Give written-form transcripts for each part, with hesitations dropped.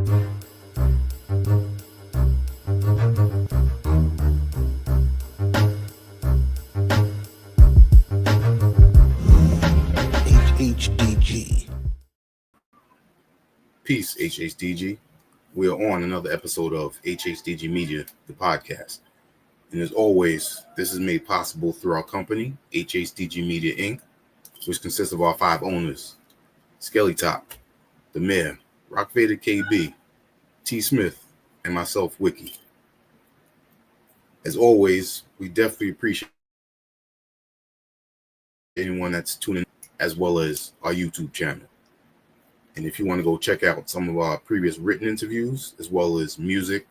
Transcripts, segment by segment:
HHDG. Peace, HHDG. We are on another episode of HHDG Media, the podcast. And as always, this is made possible through our company, HHDG Media Inc., which consists of our 5 owners, Skelly Top, the Mayor, Rock Vader KB, T. Smith, and myself, Wiki. As always, we definitely appreciate anyone that's tuning in, as well as our YouTube channel. And if you want to go check out some of our previous written interviews, as well as music,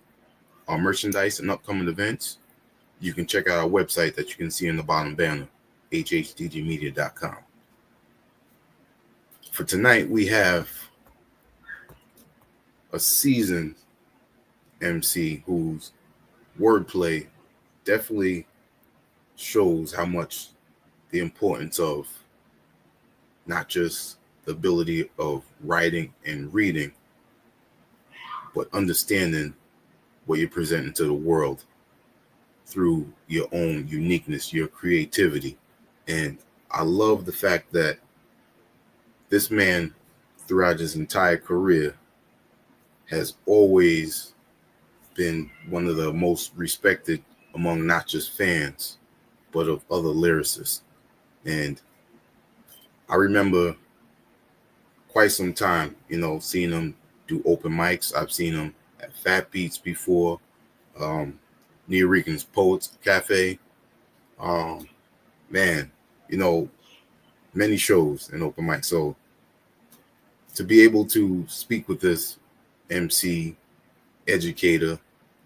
our merchandise, and upcoming events, you can check out our website that you can see in the bottom banner, hhdgmedia.com. For tonight, we have a seasoned MC whose wordplay definitely shows how much the importance of not just the ability of writing and reading, but understanding what you're presenting to the world through your own uniqueness, your creativity. And I love the fact that this man, throughout his entire career, has always been one of the most respected among not just fans, but of other lyricists. And I remember quite some time, seeing him do open mics. I've seen him at Fat Beats before, New Rican's Poets Cafe. Many shows and open mics. So to be able to speak with this MC, educator,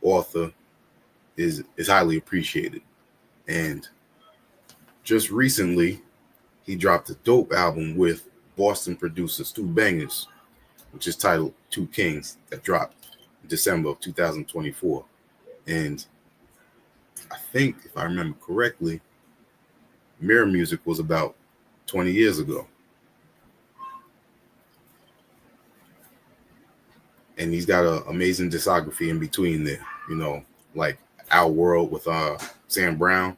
author is highly appreciated. And just recently, he dropped a dope album with Boston producer Stu Bangers, which is titled Two Kings, that dropped in December of 2024. And I think, if I remember correctly, Mirror Music was about 20 years ago. And he's got an amazing discography in between there, like Our World with Sam Brown,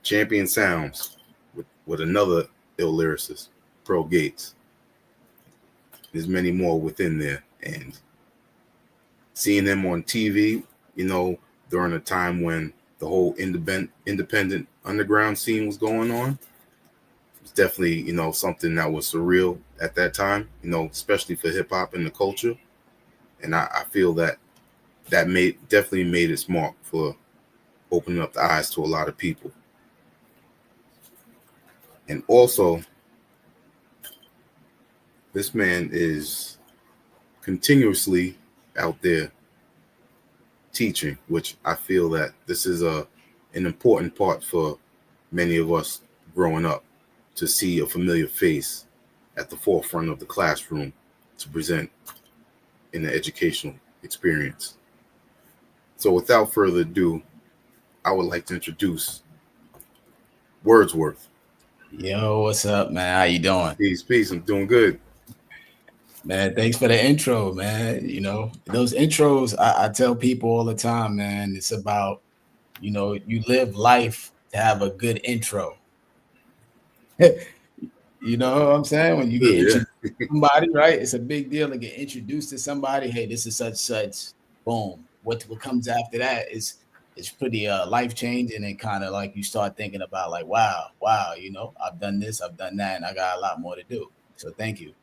Champion Sounds with another ill lyricist, Pro Gates. There's many more within there. And seeing him on TV, during a time when the whole independent underground scene was going on, it's definitely, something that was surreal at that time, especially for hip hop and the culture. And I feel that definitely made its mark for opening up the eyes to a lot of people. And also, this man is continuously out there teaching, which I feel that this is an important part for many of us growing up, to see a familiar face at the forefront of the classroom to present in the educational experience. So without further ado, I would like to introduce Wordsworth. Yo, what's up, man? How you doing? Peace. I'm doing good. Man, thanks for the intro, man. Those intros, I tell people all the time, man, it's about, you live life to have a good intro. You know what I'm saying? When you get introduced to somebody, right? It's a big deal to get introduced to somebody. Hey, this is such, boom. What comes after that is pretty life-changing, and kind of like you start thinking about like, wow, I've done this, I've done that, and I got a lot more to do. So thank you.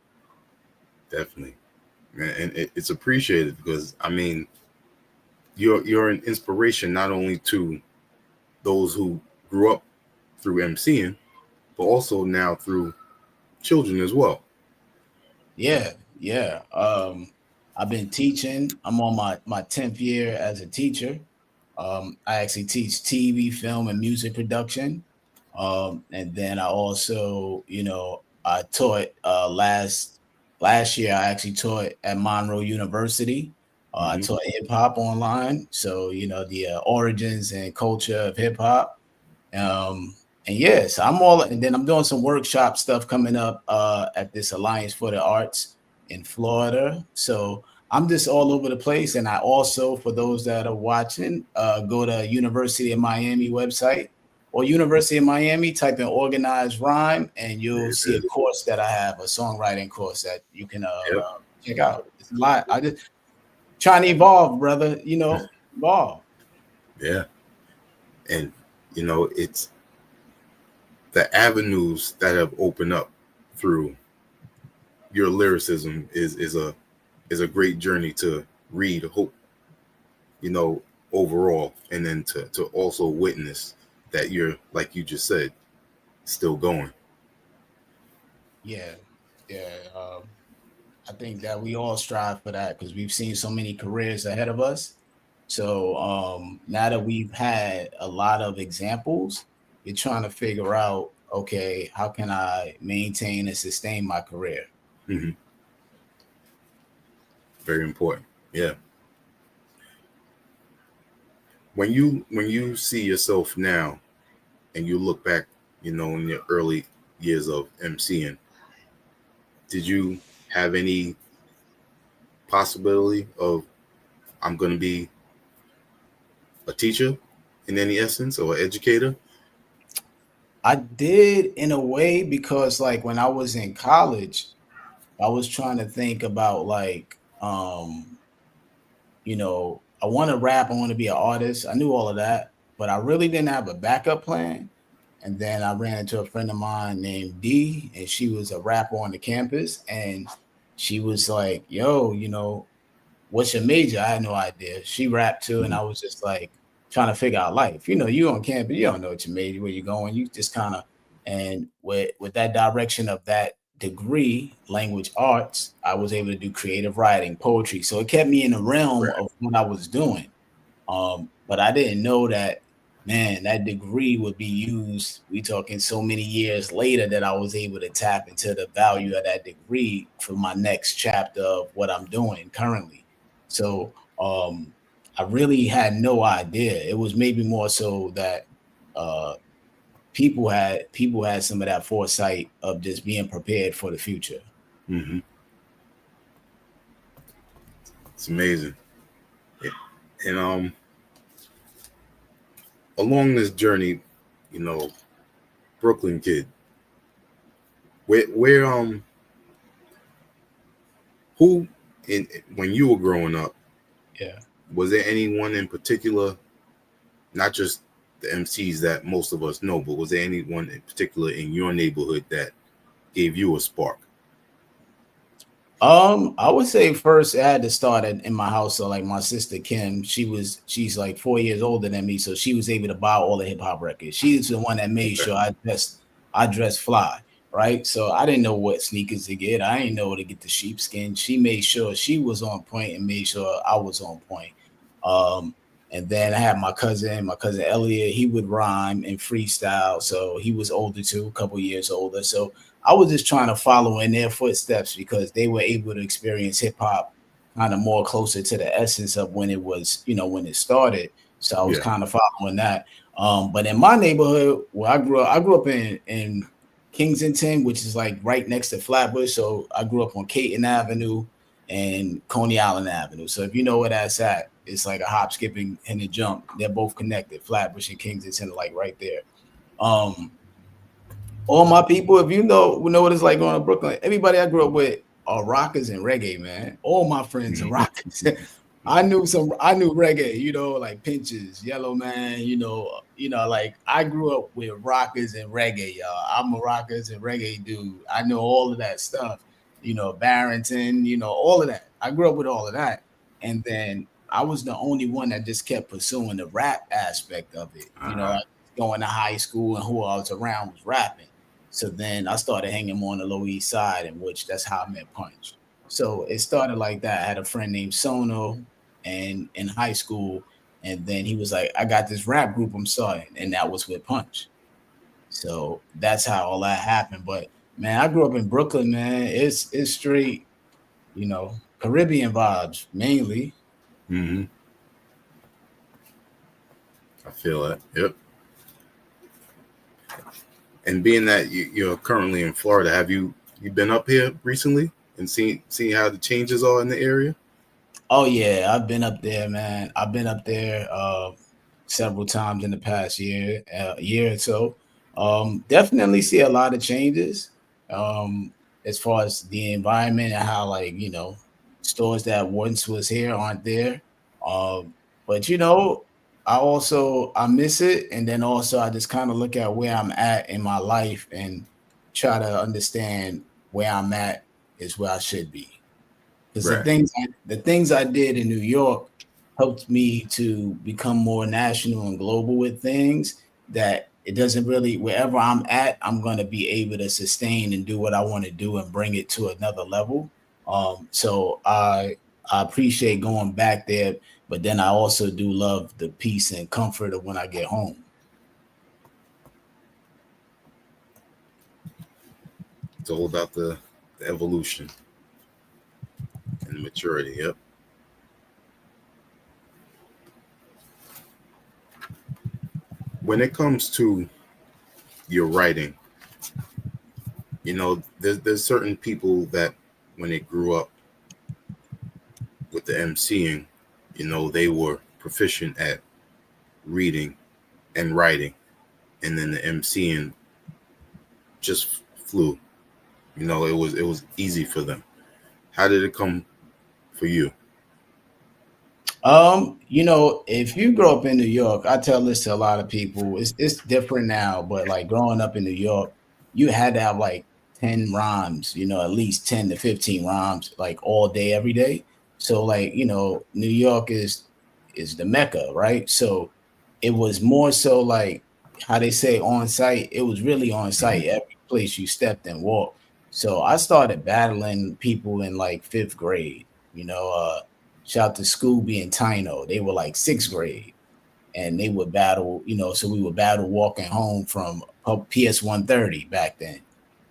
Definitely, man, and it's appreciated because you're an inspiration not only to those who grew up through MCing, but also now through children as well. Yeah. I've been teaching. I'm on my 10th year as a teacher. I actually teach TV, film, and music production. And then I also, I taught last year. I actually taught at Monroe University. I taught hip hop online. So, the origins and culture of hip hop. And yes, and then I'm doing some workshop stuff coming up at this Alliance for the Arts in Florida. So I'm just all over the place. And I also, for those that are watching, go to University of Miami website or University of Miami, type in organized rhyme, and you'll see a course that I have, a songwriting course that you can check out. It's a lot. I just trying to evolve, brother, evolve. Yeah. And, it's the avenues that have opened up through your lyricism is a great journey to read, hope, overall, and then to also witness that you're, like you just said, still going. Yeah, yeah. I think that we all strive for that because we've seen so many careers ahead of us. So now that we've had a lot of examples, you're trying to figure out, okay, how can I maintain and sustain my career? Mm-hmm. Very important. Yeah. When you see yourself now and you look back, in your early years of MCing, did you have any possibility of I'm going to be a teacher in any essence or educator? I did in a way because like when I was in college, I was trying to think about like I want to rap, I want to be an artist. I knew all of that, but I really didn't have a backup plan. And then I ran into a friend of mine named D, and she was a rapper on the campus. And she was like, yo, what's your major? I had no idea. She rapped too. And I was just like trying to figure out life. You on campus, you don't know what your major, where you're going. You just kind of, and with that direction of that degree, language arts, I was able to do creative writing, poetry. So it kept me in the realm of what I was doing. But I didn't know that, man, that degree would be used. We talking so many years later that I was able to tap into the value of that degree for my next chapter of what I'm doing currently. So I really had no idea. It was maybe more so that uh, people had some of that foresight of just being prepared for the future. Mm-hmm. It's amazing. And along this journey, Brooklyn kid, where who in when you were growing up, Yeah. was there anyone in particular, not just the MCs that most of us know, but was there anyone in particular in your neighborhood that gave you a spark? I would say first I had to start in my house. So like my sister Kim, she's like 4 years older than me, so she was able to buy all the hip hop records. She's the one that made sure I dress fly, right? So I didn't know what sneakers to get. I didn't know to get the sheepskin. She made sure she was on point and made sure I was on point. Um, and then I had my cousin Elliot. He would rhyme and freestyle, so he was older too, a couple years older. So I was just trying to follow in their footsteps because they were able to experience hip hop kind of more closer to the essence of when it was, when it started. So I was Yeah. kind of following that. But in my neighborhood where I grew up in Kensington, which is like right next to Flatbush. So I grew up on Caton Avenue and Coney Island Avenue. So if you know where that's at, it's like a hop, skipping, and a jump. They're both connected. Flatbush and Kensington, like right there. Um, all my people, if you know what it's like going to Brooklyn, everybody I grew up with are rockers and reggae, man. All my friends are rockers. I knew reggae, like Pinches, Yellow Man, like I grew up with rockers and reggae, y'all. I'm a rockers and reggae dude. I know all of that stuff, Barrington, all of that. I grew up with all of that. And then I was the only one that just kept pursuing the rap aspect of it. Going to high school and who I was around was rapping. So then I started hanging more on the Lower East Side, in which that's how I met Punch. So it started like that. I had a friend named Sono, and in high school, and then he was like, "I got this rap group I'm starting," and that was with Punch. So that's how all that happened. But man, I grew up in Brooklyn, man. It's straight, Caribbean vibes mainly. Mm-hmm. I feel that. Yep. And being that you're currently in Florida, have you been up here recently and seeing how the changes are in the area? Oh yeah, I've been up there, man. I've been up there several times in the past year or so. Definitely see a lot of changes as far as the environment and how, like, stores that once was here aren't there. But I miss it, and then also I just kind of look at where I'm at in my life and try to understand where I'm at is where I should be. Because Right. the things I did in New York helped me to become more national and global with things that it doesn't really, wherever I'm at, I'm going to be able to sustain and do what I want to do and bring it to another level. So I appreciate going back there, but then I also do love the peace and comfort of when I get home. It's all about the evolution and the maturity. Yep. When it comes to your writing, there's certain people that when they grew up with the MCing, they were proficient at reading and writing, and then the MCing just flew. It was easy for them. How did it come for you? If you grow up in New York, I tell this to a lot of people. It's different now, but like growing up in New York, you had to have like 10 rhymes, at least 10 to 15 rhymes like all day, every day. So like, New York is the Mecca, right? So it was more so like how they say on site, it was really on Mhm. site every place you stepped and walked. So I started battling people in like fifth grade, you know, shout out to Scooby and Tino. They were like sixth grade, and they would battle. So we would battle walking home from PS 130 back then,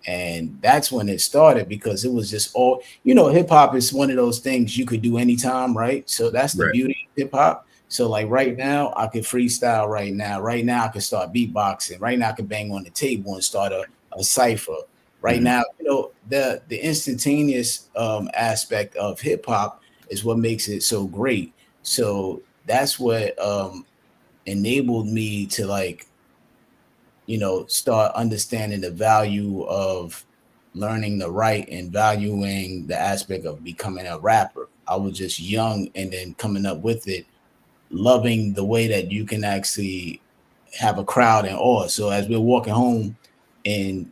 and that's when it started because it was just all. Hip hop is one of those things you could do anytime, right? So that's the Right. beauty of hip hop. So like right now, I could freestyle right now. Right now, I could start beatboxing. Right now, I could bang on the table and start a cipher. Right Mhm. now, the instantaneous aspect of hip hop is what makes it so great. So that's what enabled me to like, start understanding the value of learning the right and valuing the aspect of becoming a rapper. I was just young and then coming up with it, loving the way that you can actually have a crowd in awe. So as we're walking home in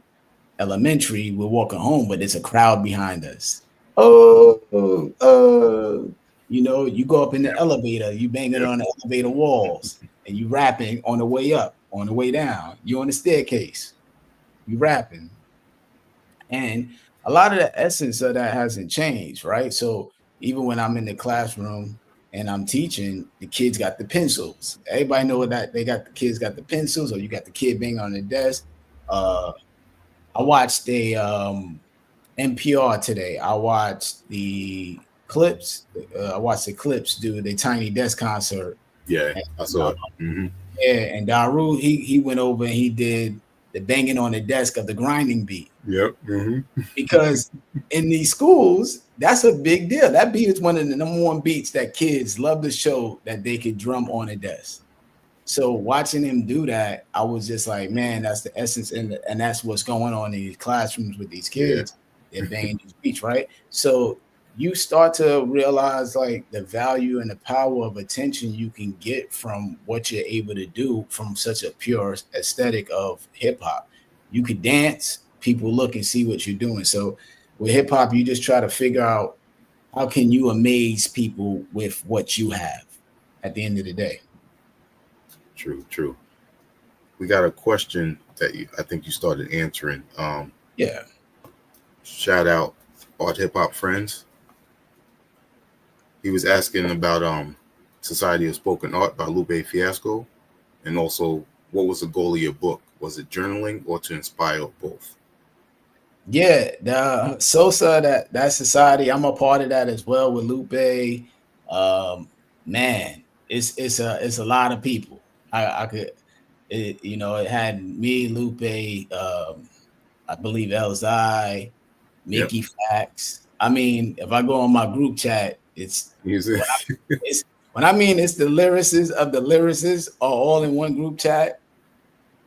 elementary, we're walking home, but there's a crowd behind us. Oh, oh. You go up in the elevator, you banging Yep. on the elevator walls, and you rapping on the way up, on the way down. You on the staircase, you rapping. And a lot of the essence of that hasn't changed, right? So even when I'm in the classroom and I'm teaching, the kids got the pencils. Everybody know that they got the kids got the pencils, or you got the kid banging on the desk. Uh, I watched a NPR today. I watched the Clips. I watched the Clips do the Tiny Desk concert. Yeah, And, I saw it. yeah, and Daru he went over and he did the banging on the desk of the grinding beat Yep. because in these schools that's a big deal. That beat is one of the number one beats that kids love to show that they could drum on a desk. So watching him do that, I was just like, man, that's the essence, and that's what's going on in these classrooms with these Yeah. kids. They're banging these beats, right? So you start to realize like the value and the power of attention you can get from what you're able to do from such a pure aesthetic of hip hop. You could dance, people look and see what you're doing. So with hip hop, you just try to figure out how can you amaze people with what you have at the end of the day. True. True. We got a question that I think you started answering. Yeah. Shout out Art Hip Hop Friends. He was asking about Society of Spoken Art by Lupe Fiasco, and also what was the goal of your book? Was it journaling or to inspire both? Yeah, the Sosa, that society, I'm a part of that as well with Lupe. Man, it's a lot of people. I could it had me, Lupe, I believe Elzai, Yep. Mickey Fax. I mean, if I go on my group chat, Music. when I mean it's the lyricists of the lyricists are all in one group chat.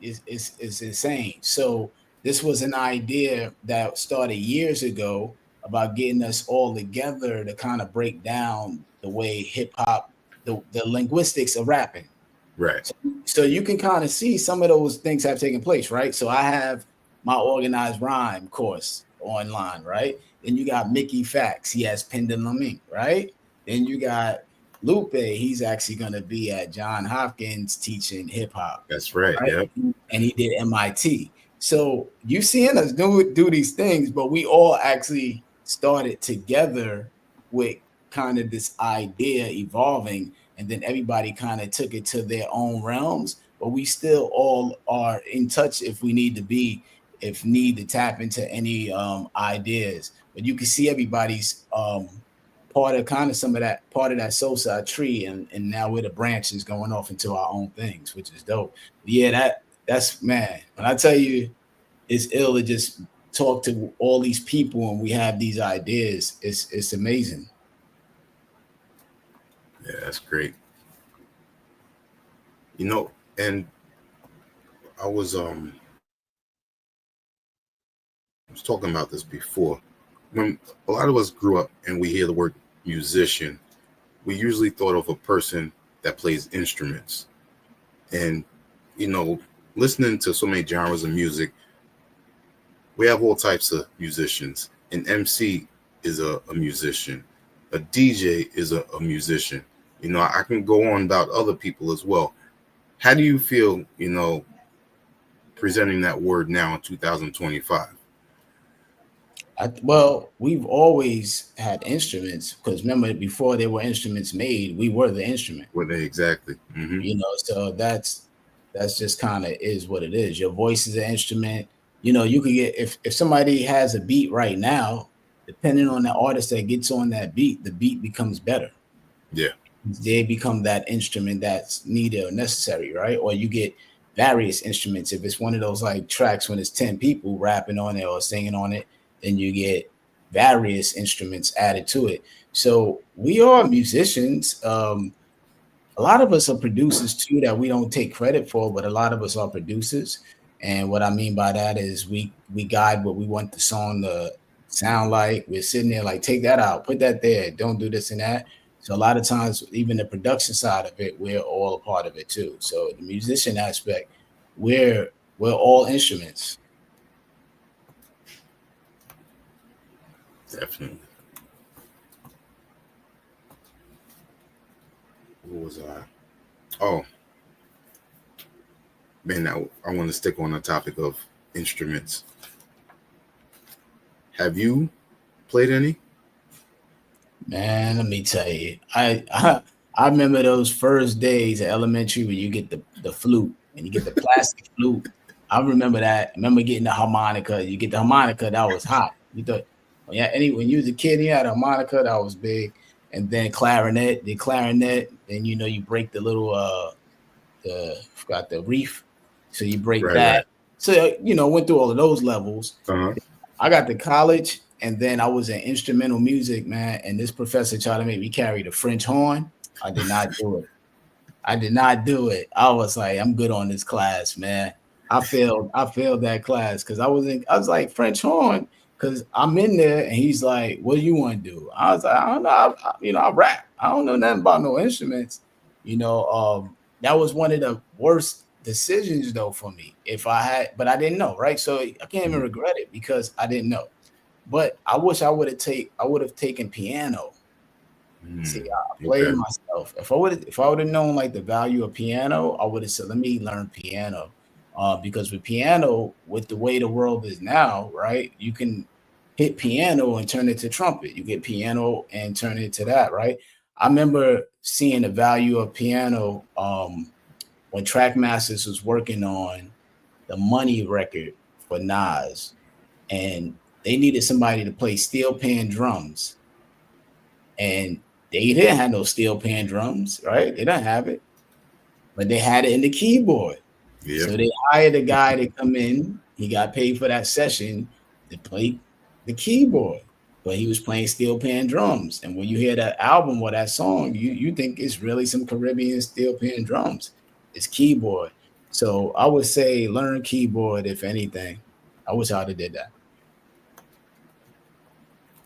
Is insane. So this was an idea that started years ago about getting us all together to kind of break down the way hip hop, the linguistics of rapping. Right. So you can kind of see some of those things have taken place, right? So I have my organized rhyme course online, right? Then you got Mickey Fax, he has Pendulum Inc., right? Then you got Lupe, he's actually going to be at John Hopkins teaching hip hop, That's right. right? Yep. And he did MIT. So you seeing us do these things, but we all actually started together with kind of this idea evolving, and then everybody kind of took it to their own realms. But we still all are in touch if we need to be, if need to tap into any ideas. But you can see everybody's part of kind of some of that part of that soul side tree, and now we're the branches going off into our own things, which is dope. Yeah, that's man. When I tell you, it's ill to just talk to all these people and we have these ideas. It's amazing. Yeah, that's great. And I was talking about this before. When a lot of us grew up and we hear the word musician, we usually thought of a person that plays instruments. And listening to so many genres of music, we have all types of musicians. An MC is a musician. A DJ is a musician. I can go on about other people as well. How do you feel, presenting that word now in 2025? Well, we've always had instruments because remember, before there were instruments made, we were the instrument. Were they exactly? Mm-hmm. So that's just kind of is what it is. Your voice is an instrument. You could get if somebody has a beat right now, depending on the artist that gets on that beat, the beat becomes better. Yeah. They become that instrument that's needed or necessary, right? Or you get various instruments. If it's one of those like tracks when it's 10 people rapping on it or singing on it, then you get various instruments added to it. So we are musicians. A lot of us are producers too that we don't take credit for, but a lot of us are producers. And what I mean by that is we guide what we want the song to sound like. We're sitting there like, take that out, put that there, don't do this and that. So a lot of times, even the production side of it, we're all a part of it too. So the musician aspect, we're all instruments. Definitely. What was I? Oh, man, I want to stick on the topic of instruments. Have you played any? Man, let me tell you, I remember those first days at elementary when you get the flute and you get the plastic flute. I remember that. I remember getting the harmonica. You get the harmonica, that was hot. You thought, when you was a kid, you had a harmonica, that was big. And then clarinet, then you break the little forgot the reef, so you break that. Right. So went through all of those levels. Uh-huh. I got to college, and then I was in instrumental music, man. And this professor tried to make me carry the French horn. I did not do it. I was like, I'm good on this class, man. I failed that class because I was like French horn because I'm in there, and he's like, what do you want to do? I was like, I don't know. I rap. I don't know nothing about no instruments. That was one of the worst decisions though for me. But I didn't know, right? So I can't even regret it because I didn't know. But I wish I would have taken piano. See, I played myself. If I would have known like the value of piano, I would have said, let me learn piano. Because with piano, with the way the world is now, right, you can hit piano and turn it to trumpet. You get piano and turn it to that, right? I remember seeing the value of piano when Trackmasters was working on the Money record for Nas, and they needed somebody to play steel pan drums, and they didn't have no steel pan drums, right? They don't have it, but they had it in the keyboard. Yep. So they hired a guy to come in. He got paid for that session to play the keyboard. but he was playing steel pan drums. And when you hear that album or that song, you think it's really some Caribbean steel pan drums. It's keyboard. So I would say learn keyboard if anything. I wish I'd have did that.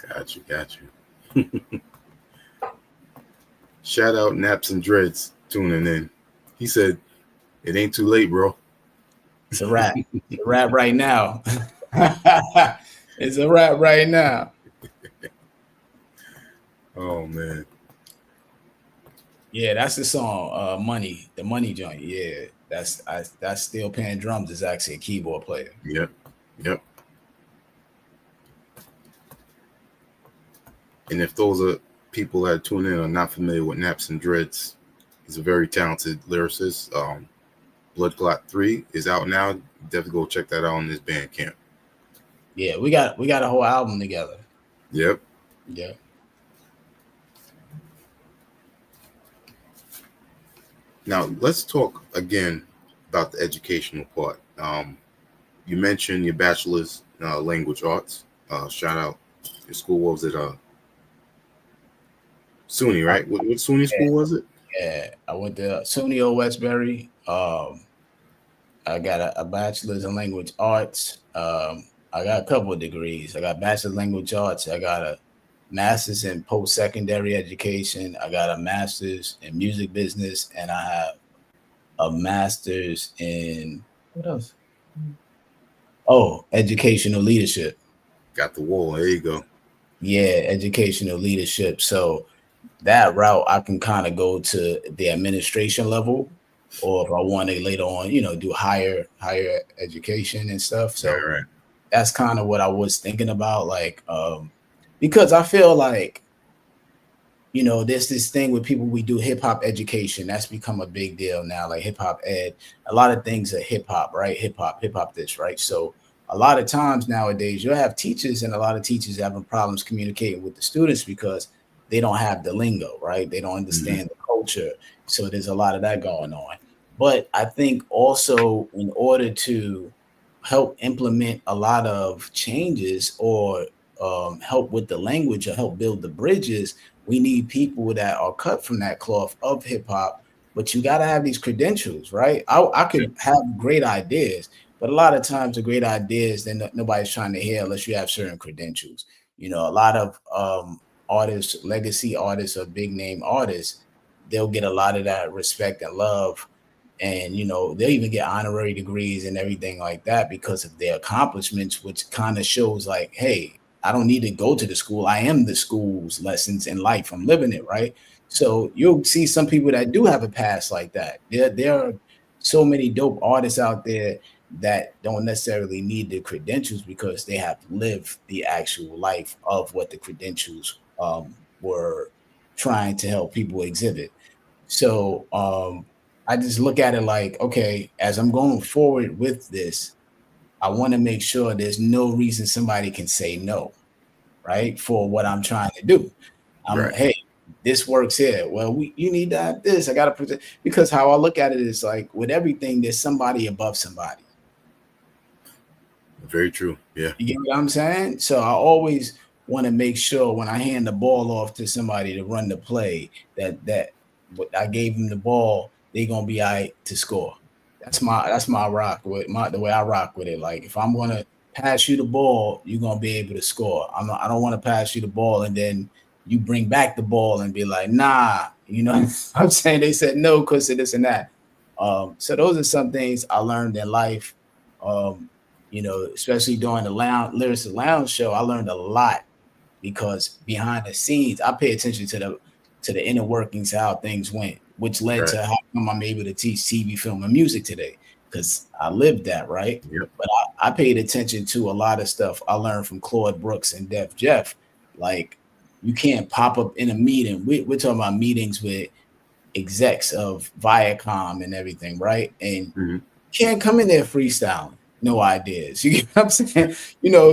Got you. Shout out Naps and Dreads tuning in. He said, "It ain't too late, bro." It's a wrap. It's a wrap right now. It's a wrap right now. Oh man. Yeah, that's the song. Money, the Money joint. Yeah, that's Steel Pan Drums is actually a keyboard player. Yep. And if those are people that tune in are not familiar with Naps and Dreads, he's a very talented lyricist. Blood Clot 3 is out now. Definitely go check that out on this Bandcamp. Yeah, we got a whole album together. Yep. Yeah. Now let's talk again about the educational part. You mentioned your bachelor's language arts. Shout out your school. What was it? SUNY, right? What SUNY school was it? Yeah, I went to SUNY Old Westbury. I got a bachelor's in language arts. I got a couple of degrees. I got bachelor's language arts. I got a master's in post-secondary education. I got a master's in music business, and I have a master's in what else? Oh, educational leadership. Got the wall. There you go. Yeah, educational leadership. So that route, I can kind of go to the administration level, or if I want to later on, do higher education and stuff. So right. That's kind of what I was thinking about, like, because I feel like, there's this thing with people, we do hip hop education. That's become a big deal now, like hip hop ed. A lot of things are hip hop, right? Hip hop this, right? So a lot of times nowadays, you'll have teachers, and a lot of teachers having problems communicating with the students because they don't have the lingo, right? They don't understand the culture. So there's a lot of that going on. But I think also, in order to help implement a lot of changes, or help with the language, or help build the bridges, we need people that are cut from that cloth of hip hop. But you got to have these credentials, right? I could have great ideas, but a lot of times the great ideas, then nobody's trying to hear unless you have certain credentials. A lot of artists, legacy artists, or big name artists, they'll get a lot of that respect and love. And, they'll even get honorary degrees and everything like that because of their accomplishments, which kind of shows like, hey, I don't need to go to the school. I am the school's lessons in life. I'm living it, right? So you'll see some people that do have a past like that. There are so many dope artists out there that don't necessarily need the credentials because they have lived the actual life of what the credentials were trying to help people exhibit. So I just look at it like, okay, as I'm going forward with this, I want to make sure there's no reason somebody can say no, right? For what I'm trying to do. Right. Hey, this works here. Well, you need to have this. I got to present, because how I look at it is like with everything, there's somebody above somebody. Very true. Yeah. You get what I'm saying? So I always want to make sure when I hand the ball off to somebody to run the play, that I gave them the ball, they're gonna be all right to score. That's my rock with the way I rock with it. Like if I'm gonna pass you the ball, you're gonna be able to score. I don't want to pass you the ball and then you bring back the ball and be like, nah, I'm saying they said no because of this and that. So those are some things I learned in life. Especially during the Lyrics Lounge show, I learned a lot because behind the scenes, I pay attention to the inner workings, how things went, which led to how come I'm able to teach TV, film, and music today, because I lived that, right? Yep. But I paid attention to a lot of stuff I learned from Claude Brooks and Def Jeff. Like, you can't pop up in a meeting. We're talking about meetings with execs of Viacom and everything, right? And you can't come in there freestyling, no ideas. You get what I'm saying?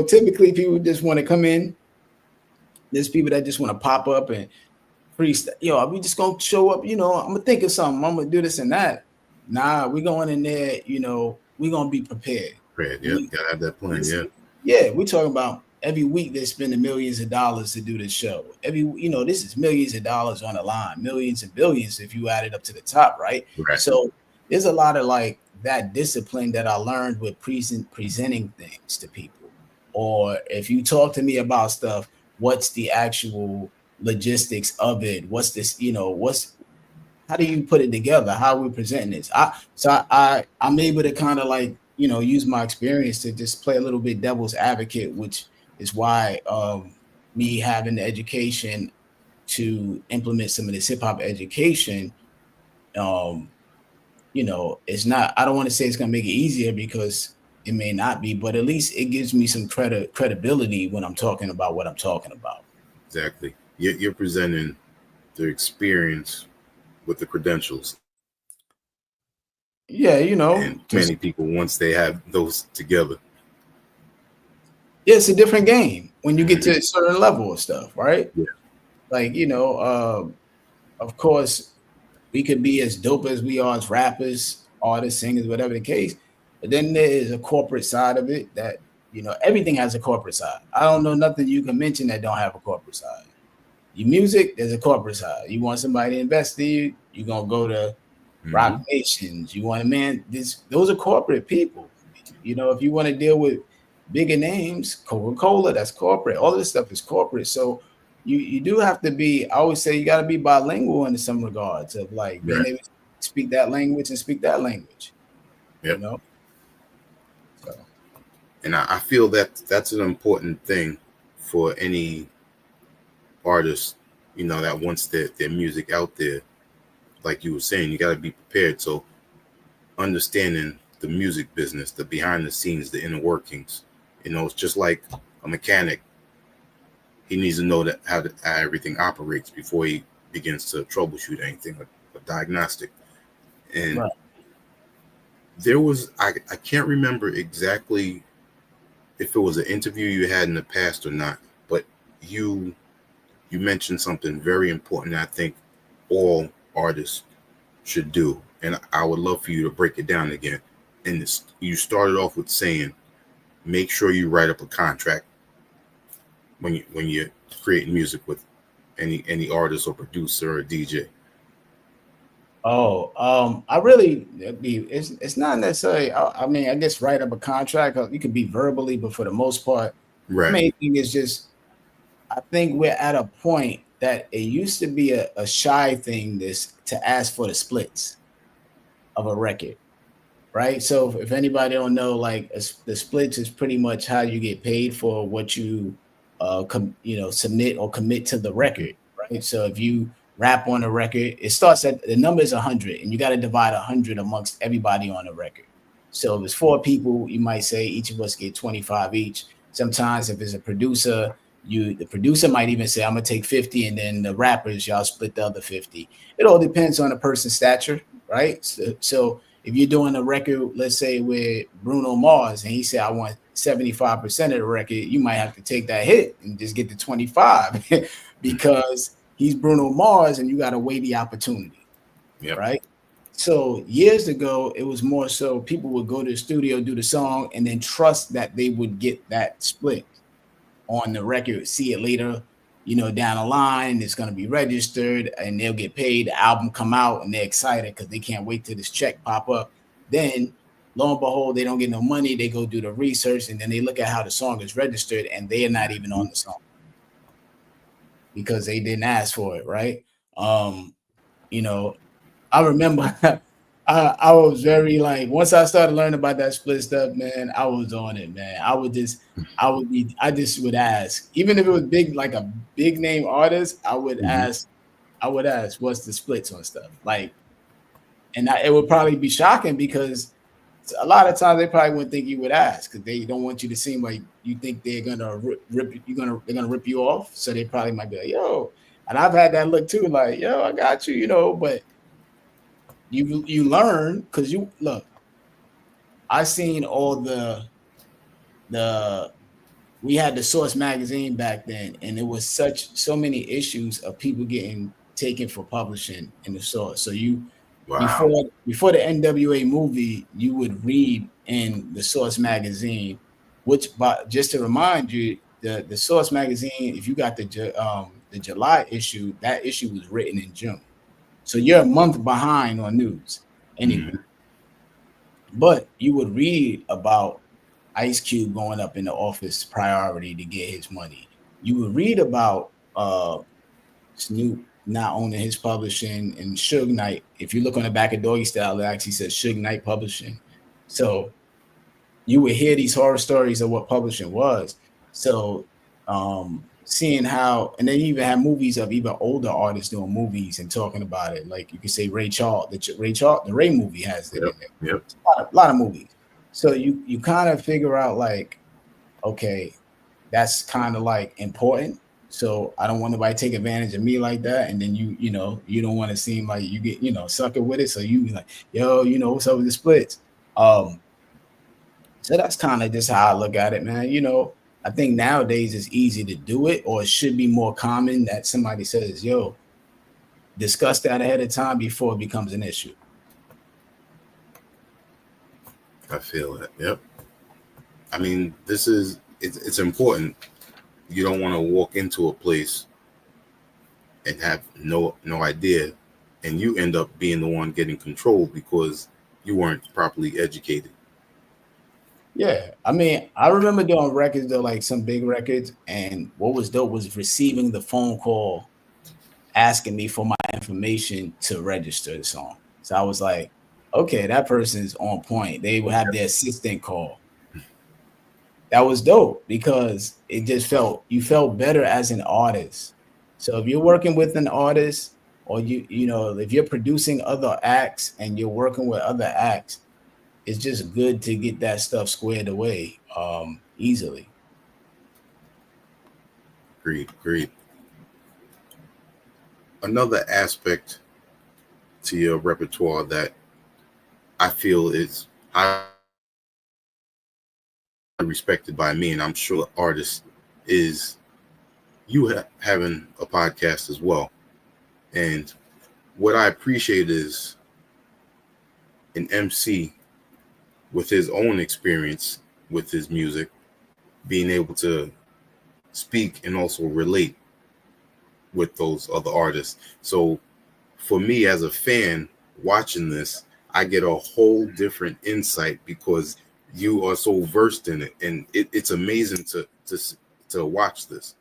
Typically people just want to come in. There's people that just want to pop up and freestyle. We just gonna show up, I'm gonna think of something, I'm gonna do this and that. Nah, we going in there, we gonna be prepared. Gotta have that plan. Yeah. Yeah, we talking about every week they're spending millions of dollars to do this show. This is millions of dollars on the line, millions and billions if you add it up to the top, right? Right. So there's a lot of like that discipline that I learned with presenting things to people. Or if you talk to me about stuff, what's the actual logistics of it? What's this, how do you put it together? How are we presenting this? I'm able to kind of like, use my experience to just play a little bit devil's advocate, which is why me having the education to implement some of this hip hop education, it's not, I don't want to say it's going to make it easier because it may not be, but at least it gives me some credibility when I'm talking about what I'm talking about. Exactly. You're presenting the experience with the credentials. Yeah, and many people, once they have those together, it's a different game when you get to a certain level of stuff, right? Yeah. Like, of course, we could be as dope as we are as rappers, artists, singers, whatever the case. But then there is a corporate side of it that, everything has a corporate side. I don't know nothing you can mention that don't have a corporate side. Your music, there's a corporate side. You want somebody to invest in you, you're going to go to Rock Nations. You want those are corporate people. If you want to deal with bigger names, Coca-Cola, that's corporate. All this stuff is corporate. So you do have to be, I always say you got to be bilingual in some regards of like being able to speak that language and speak that language. Yep. So. And I feel that that's an important thing for any artist, that wants their music out there. Like you were saying, you got to be prepared. So understanding the music business, the behind the scenes, the inner workings, it's just like a mechanic. He needs to know how everything operates before he begins to troubleshoot anything, like a diagnostic. And there was, I can't remember exactly if it was an interview you had in the past or not, but you mentioned something very important I think all artists should do, and I would love for you to break it down again. And you started off with saying, make sure you write up a contract when you're creating music with any artist or producer or DJ. I really, it's not necessarily, I mean, I guess write up a contract, you could be verbally, but for the most part, right. The main thing is just, I think we're at a point that it used to be a shy thing to ask for the splits of a record, right? So if anybody don't know, like the splits is pretty much how you get paid for what you, submit or commit to the record, right? So if you rap on a record, it starts at the number is 100, and you got to divide 100 amongst everybody on the record. So if it's 4 people, you might say each of us get 25 each. Sometimes if it's a producer, the producer might even say, I'm gonna take 50, and then the rappers, y'all split the other 50. It all depends on the person's stature, right? So if you're doing a record, let's say with Bruno Mars, and he said, I want 75% of the record, you might have to take that hit and just get the 25 because he's Bruno Mars and you got to weigh the opportunity, right? So years ago, it was more so people would go to the studio, do the song, and then trust that they would get that split on the record, see it later, down the line, it's going to be registered and they'll get paid. The album come out and they're excited because they can't wait till this check pop up. Then lo and behold, they don't get no money. They go do the research and then they look at how the song is registered and they are not even on the song because they didn't ask for it, right? I remember I was very like, once I started learning about that split stuff, man, I was on it, man. I just would ask, even if it was big, like a big name artist, I would ask, what's the splits on stuff? Like, and it would probably be shocking because a lot of times they probably wouldn't think you would ask because they don't want you to seem like you think they're gonna they're gonna rip you off. So they probably might be like, yo, and I've had that look too, like, yo, I got you, but you learn because you look. I seen all we had the Source magazine back then, and it was so many issues of people getting taken for publishing in the Source. So before the NWA movie, you would read in the Source magazine, which, but just to remind you, the Source magazine, if you got the July issue, that issue was written in June, so you're a month behind on news anyway. Mhm. But you would read about Ice Cube going up in the office priority to get his money. You would read about Snoop not owning his publishing and Suge Knight. If you look on the back of Doggy Style, it actually says Suge Knight Publishing. So you would hear these horror stories of what publishing was. So seeing how, and they even have movies of even older artists doing movies and talking about it. Like you could say Ray Charles, the Ray movie has it in Yep. there. Yep. A lot of movies. So you kind of figure out like, okay, that's kind of like important. So I don't want nobody to take advantage of me like that. And then you don't want to seem like you get, sucker with it. So you be like, yo, what's up with the splits? So that's kind of just how I look at it, man. I think nowadays it's easy to do it, or it should be more common that somebody says, yo, discuss that ahead of time before it becomes an issue. I feel that. Yep. I mean, it's important. You don't want to walk into a place and have no idea, and you end up being the one getting controlled because you weren't properly educated. Yeah, I mean, I remember doing records though, like some big records, and what was dope was receiving the phone call asking me for my information to register the song. So I was like, okay, that person's on point. They would have their assistant call. That was dope because you felt better as an artist. So if you're working with an artist, or if you're producing other acts and you're working with other acts, it's just good to get that stuff squared away easily. Agreed. Another aspect to your repertoire that I feel is highly respected by me, and I'm sure artists, is you having a podcast as well. And what I appreciate is an MC with his own experience with his music, being able to speak and also relate with those other artists. So for me as a fan watching this, I get a whole different insight because you are so versed in it, and it's amazing to watch this.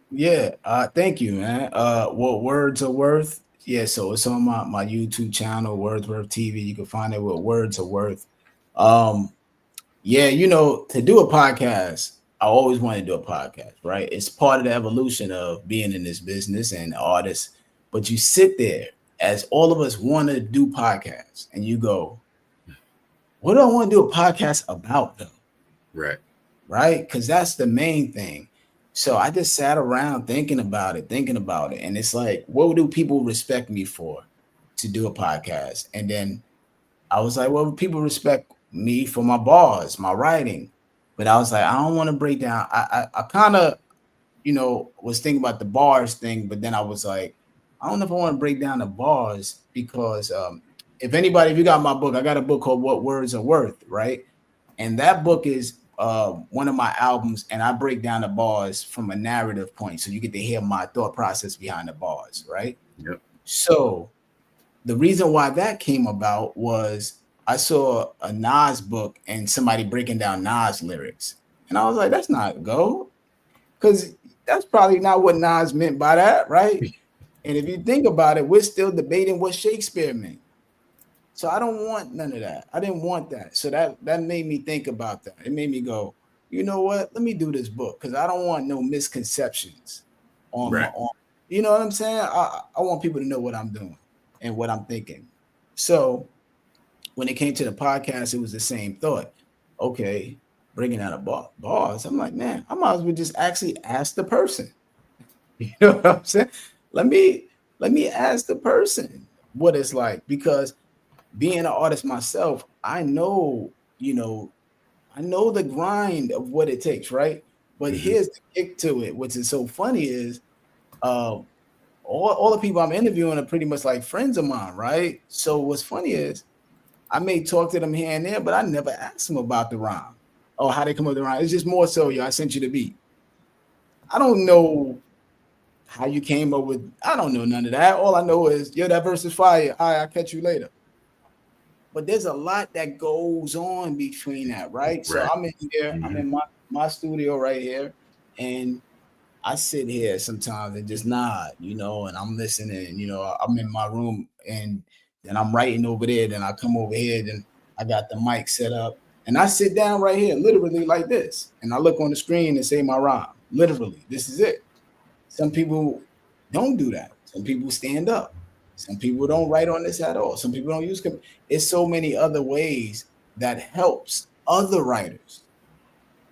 Yeah, thank you, man. What words are worth? Yeah, so it's on my YouTube channel, Wordsworth TV. You can find it with Words are Worth. Yeah, to do a podcast, I always want to do a podcast, right? It's part of the evolution of being in this business and artists. But you sit there, as all of us want to do podcasts, and you go, what do I want to do a podcast about though? Right? Because that's the main thing. So I just sat around thinking about it. And it's like, what do people respect me for to do a podcast? And then I was like, well, people respect me for my bars, my writing. But I was like, I don't want to break down. I kind of, was thinking about the bars thing, but then I was like, I don't know if I want to break down the bars because if you got my book, I got a book called What Words Are Worth, right? And that book is one of my albums, and I break down the bars from a narrative point. So you get to hear my thought process behind the bars, right? Yep. So the reason why that came about was I saw a Nas book and somebody breaking down Nas lyrics. And I was like, that's not go. Because that's probably not what Nas meant by that, right? And if you think about it, we're still debating what Shakespeare meant. So I don't want none of that. I didn't want that. So that made me think about that. It made me go, you know what? Let me do this book because I don't want no misconceptions on Right. you know what I'm saying? I want people to know what I'm doing and what I'm thinking. So when it came to the podcast, it was the same thought. Okay, bringing out a bars. I'm like, man, I might as well just actually ask the person. You know what I'm saying? Let me ask the person what it's like, because being an artist myself, I know the grind of what it takes, right? But here's the kick to it. What's so funny is all the people I'm interviewing are pretty much like friends of mine, right? So what's funny is I may talk to them here and there, but I never ask them about the rhyme. oh, how they come up with the rhyme. It's just more so, yo, I sent you the beat. I don't know how you came up with, I don't know none of that. All I know is, yo, that verse is fire. All right, I'll catch you later. But there's a lot that goes on between that, right? So Right. I'm in here, I'm in my studio right here, and I sit here sometimes and just nod, and I'm listening, I'm in my room and then I'm writing over there, then I come over here, then I got the mic set up and I sit down right here, literally like this, and I look on the screen and say my rhyme. Literally, this is it. Some people don't do that. Some people stand up. Some people don't write on this at all. Some people don't use. It's so many other ways that helps other writers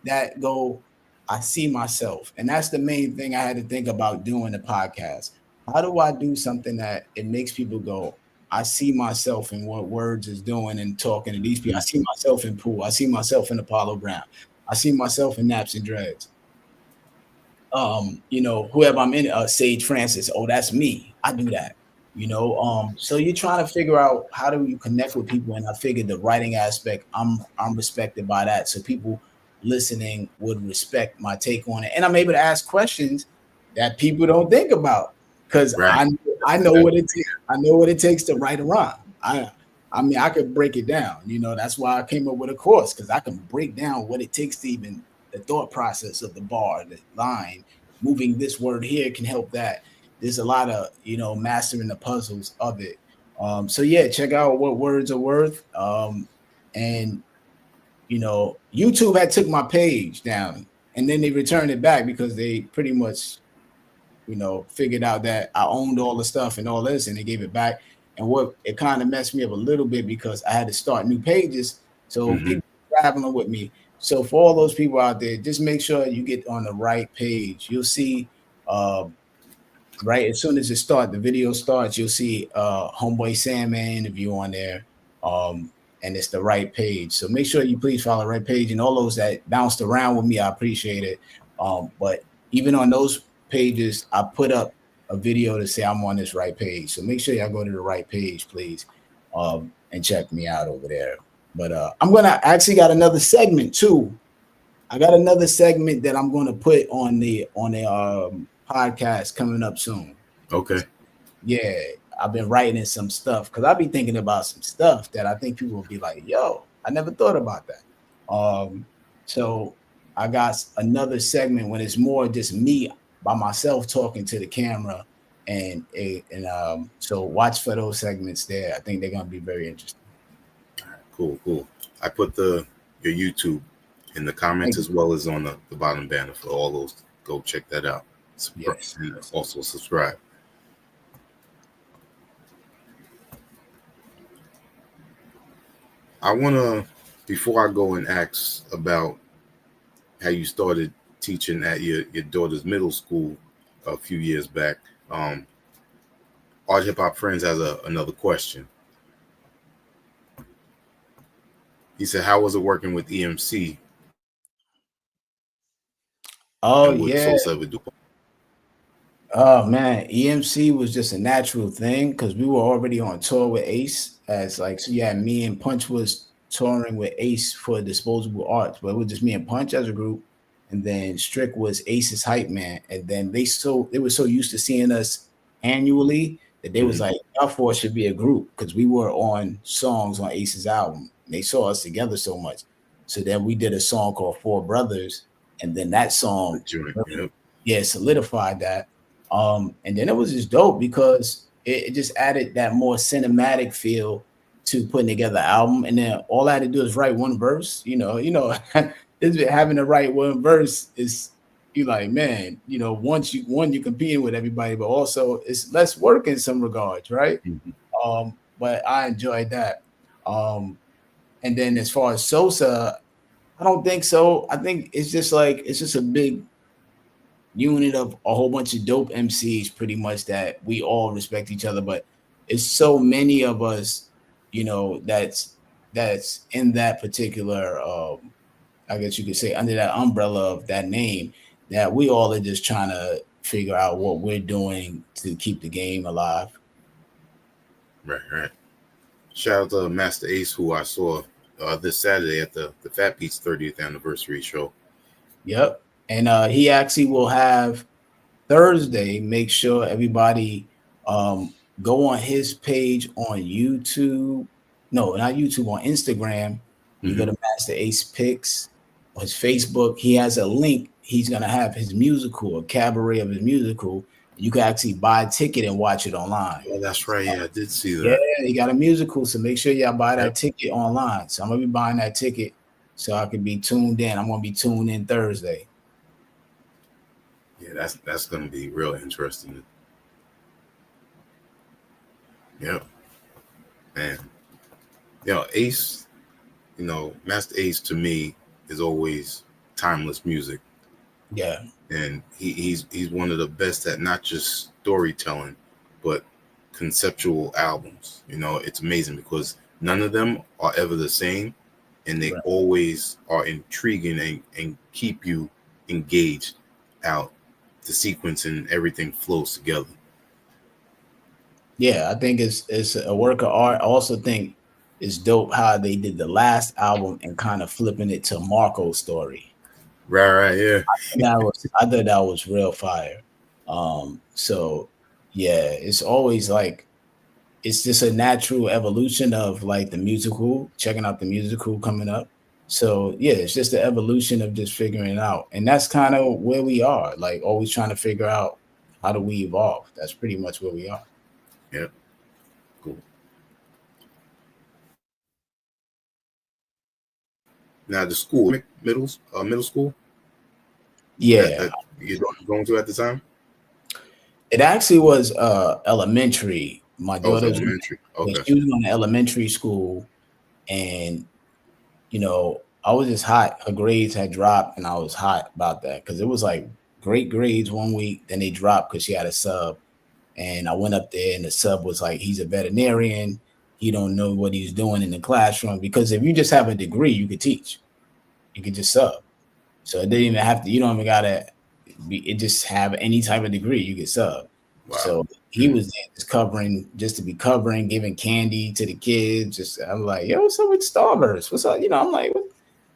that go, I see myself. And that's the main thing I had to think about doing the podcast. How do I do something that it makes people go, I see myself in what Words is doing and talking to these people. I see myself in Pooh. I see myself in Apollo Brown. I see myself in Naps and Dreads. Whoever I'm in, Sage Francis. Oh, that's me. I do that. So you're trying to figure out how do you connect with people, and I figured the writing aspect, I'm respected by that, so people listening would respect my take on it, and I'm able to ask questions that people don't think about because Right. I know what it takes. I know what it takes to write a rhyme. I mean, I could break it down. That's why I came up with a course, because I can break down what it takes to even the thought process of the bar, the line, moving this word here can help that. There's a lot of, mastering the puzzles of it. So yeah, check out what Words are worth. And YouTube had took my page down and then they returned it back because they pretty much, figured out that I owned all the stuff and all this, and they gave it back. And what it kind of messed me up a little bit because I had to start new pages. So people traveling with me. So for all those people out there, just make sure you get on the right page. You'll see, right as soon as the video starts, you'll see Homeboy Sandman interview on there, and it's the right page. So make sure you please follow the right page. And all those that bounced around with me, I appreciate it. But even on those pages, I put up a video to say I'm on this right page. So make sure y'all go to the right page, please, and check me out over there. But I'm gonna actually got another segment too. I got another segment that I'm gonna put on the podcast coming up soon. Okay. Yeah, I've been writing some stuff because I'll be thinking about some stuff that I think people will be like, yo, I never thought about that. So I got another segment when it's more just me by myself talking to the camera, and so watch for those segments there. I think they're gonna be very interesting. Cool. I put your YouTube in the comments as well as on the bottom banner for all those. Go check that out. Yes. And also subscribe. I want to, before I go and ask about how you started teaching at your daughter's middle school a few years back, Art Hip Hop Friends has another question. He said, how was it working with EMC? Oh, yeah. Sosa would do? Oh, man. EMC was just a natural thing because we were already on tour with Ace. So you had me and Punch was touring with Ace for Disposable Arts, but it was just me and Punch as a group. And then Strick was Ace's hype man. And then they were so used to seeing us annually that they was like, y'all four should be a group because we were on songs on Ace's album. And they saw us together so much. So then we did a song called Four Brothers. And then that song solidified that. And then it was just dope because it just added that more cinematic feel to putting together an album. And then all I had to do is write one verse. Having to write one verse is, you like, man, once you're competing with everybody, but also it's less work in some regards, right? But I enjoyed that. And then as far as Sosa, I don't think so. I think it's just a big unit of a whole bunch of dope MCs pretty much that we all respect each other, but it's so many of us, that's in that particular I guess you could say under that umbrella of that name, that we all are just trying to figure out what we're doing to keep the game alive. Right. Shout out to Master Ace, who I saw this Saturday at the Fat Beats 30th anniversary show. Yep. And he actually will have Thursday. Make sure everybody um, go on his page on YouTube. No, not YouTube, on Instagram. You go Mm-hmm. to Master Ace Picks on his Facebook. He has a link. He's gonna have his musical, a cabaret of his musical. You can actually buy a ticket and watch it online. Oh, that's right. Yeah, I did see Yeah, that. he got a musical, so make sure y'all buy that Yep. ticket online. So I'm gonna be buying that ticket so I can be tuned in. I'm gonna be tuned in Thursday. Yeah, that's gonna be real interesting. Yep. And Ace, Master Ace to me is always timeless music, Yeah, and he's one of the best at not just storytelling, but conceptual albums. It's amazing because none of them are ever the same, and they right. always are intriguing and keep you engaged. Out the sequence and everything flows together. Yeah, I think it's a work of art. I also think it's dope how they did the last album and kind of flipping it to Marco's story. Right, yeah. I thought that was real fire. So yeah, it's always like it's just a natural evolution of like the musical, checking out the musical coming up. So yeah, it's just the evolution of just figuring it out. And that's kind of where we are, like always trying to figure out how do we evolve. That's pretty much where we are. Yeah, cool. Now the school, middle school that Yeah. that you're going to at the time. It actually was elementary. My Oh, it's daughter's elementary. yeah, Okay. she was going to elementary school, and I was just hot. Her grades had dropped, and I was hot about that because it was like great grades one week, then they dropped because she had a sub, and I went up there, and the sub was like, he's a veterinarian. He don't know what he's doing in the classroom because if you just have a degree, you could teach, you could just sub. So it didn't even have to. You don't even gotta be. It just have any type of degree, you could sub. Wow. So he Mm. was there just covering, just to be covering, giving candy to the kids. Just I'm like, yo, what's up with Starburst? What's up? I'm like, what?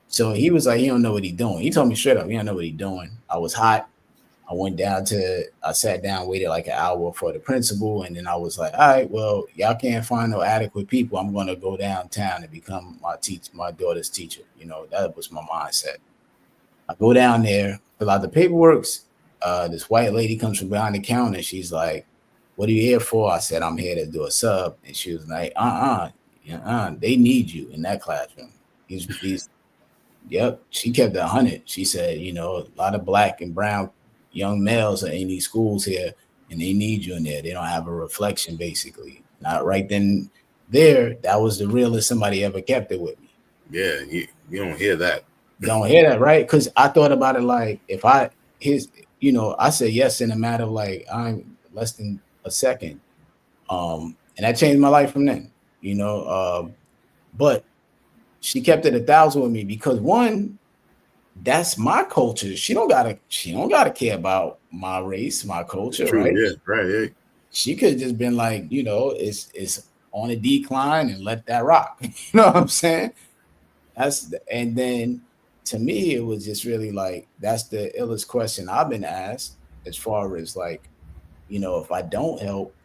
So he was like, he don't know what he's doing. He told me straight up, he don't know what he's doing. I was hot. I sat down, waited like an hour for the principal, and then I was like, all right, well, y'all can't find no adequate people. I'm gonna go downtown and become my daughter's teacher. That was my mindset. I go down there, fill out the paperwork. This white lady comes from behind the counter. She's like, "What are you here for?" I said, "I'm here to do a sub." And she was like, they need you in that classroom. These, yep." She kept it 100. She said, a lot of black and brown young males are in these schools here, and they need you in there. They don't have a reflection, basically. Not right then, there. That was the realest somebody ever kept it with me. Yeah, you don't hear that. Don't hear that, right? Because I thought about it like if I said yes in a matter of like I'm less than a second. And that changed my life from then, but she kept it 1,000 with me because one, that's my culture. She don't gotta care about my race, my culture, True. right? Yeah. Right. Yeah. She could have just been like, it's on a decline and let that rock. You know what I'm saying? And then to me, it was just really like that's the illest question I've been asked as far as like, if I don't help,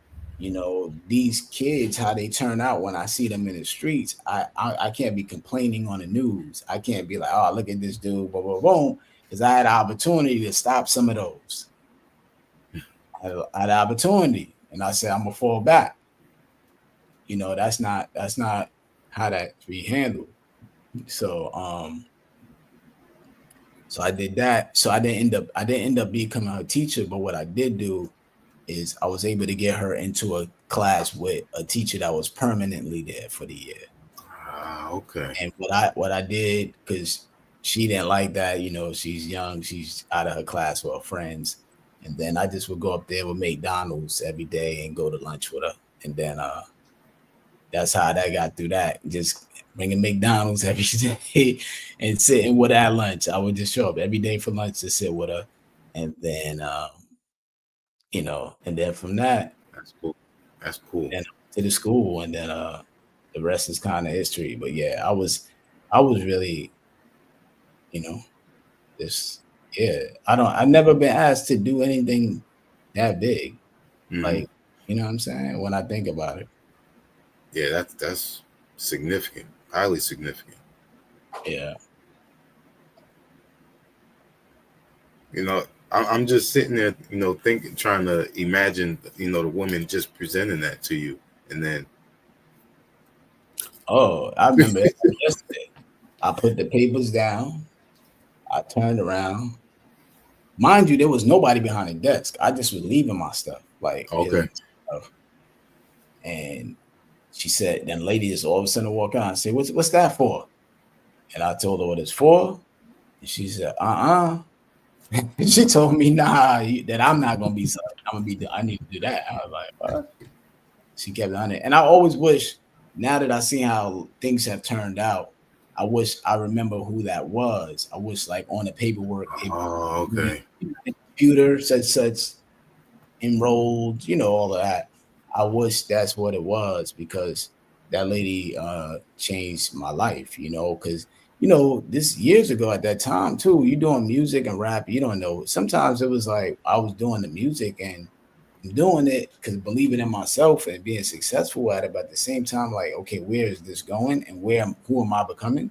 these kids, how they turn out when I see them in the streets, I can't be complaining on the news. I can't be like, oh, look at this dude, boom, boom, boom, because I had an opportunity to stop some of those. I had an opportunity, and I said I'm gonna fall back. That's not how that be handled. So So I did that. So I didn't end up becoming a teacher, but what I did do is I was able to get her into a class with a teacher that was permanently there for the year. Ah, okay. And what I did, because she didn't like that, she's young, she's out of her class with her friends. And then I just would go up there with McDonald's every day and go to lunch with her. And then that's how that got through that. Just bringing McDonald's every day and sitting with her at lunch. I would just show up every day for lunch to sit with her. And then, and then from that, That's cool. That's cool. then to the school. And then the rest is kind of history. But yeah, I was I was really, you know, this yeah. I've never been asked to do anything that big. Hmm. Like, you know what I'm saying? When I think about it. Yeah, that's significant, highly significant. Yeah. You know, I'm just sitting there, thinking, trying to imagine, the woman just presenting that to you, and then, Oh, I remember it like yesterday. I put the papers down. I turned around. Mind you, there was nobody behind the desk. I just was leaving my stuff, like okay, getting stuff. And she said, then lady is all of a sudden walk on. I said, what's that for? And I told her what it's for. And she said, she told me, nah, that I'm not gonna be sorry. I need to do that. I was like, what? She kept on it. And I always wish, now that I see how things have turned out, I wish I remember who that was. I wish like on the paperwork, it oh, okay, computer such enrolled, all of that. I wish that's what it was because that lady changed my life, because this years ago at that time too, you doing music and rap, you don't know. Sometimes it was like I was doing the music and I'm doing it because believing in myself and being successful at it, but at the same time, like, okay, where is this going and who am I becoming?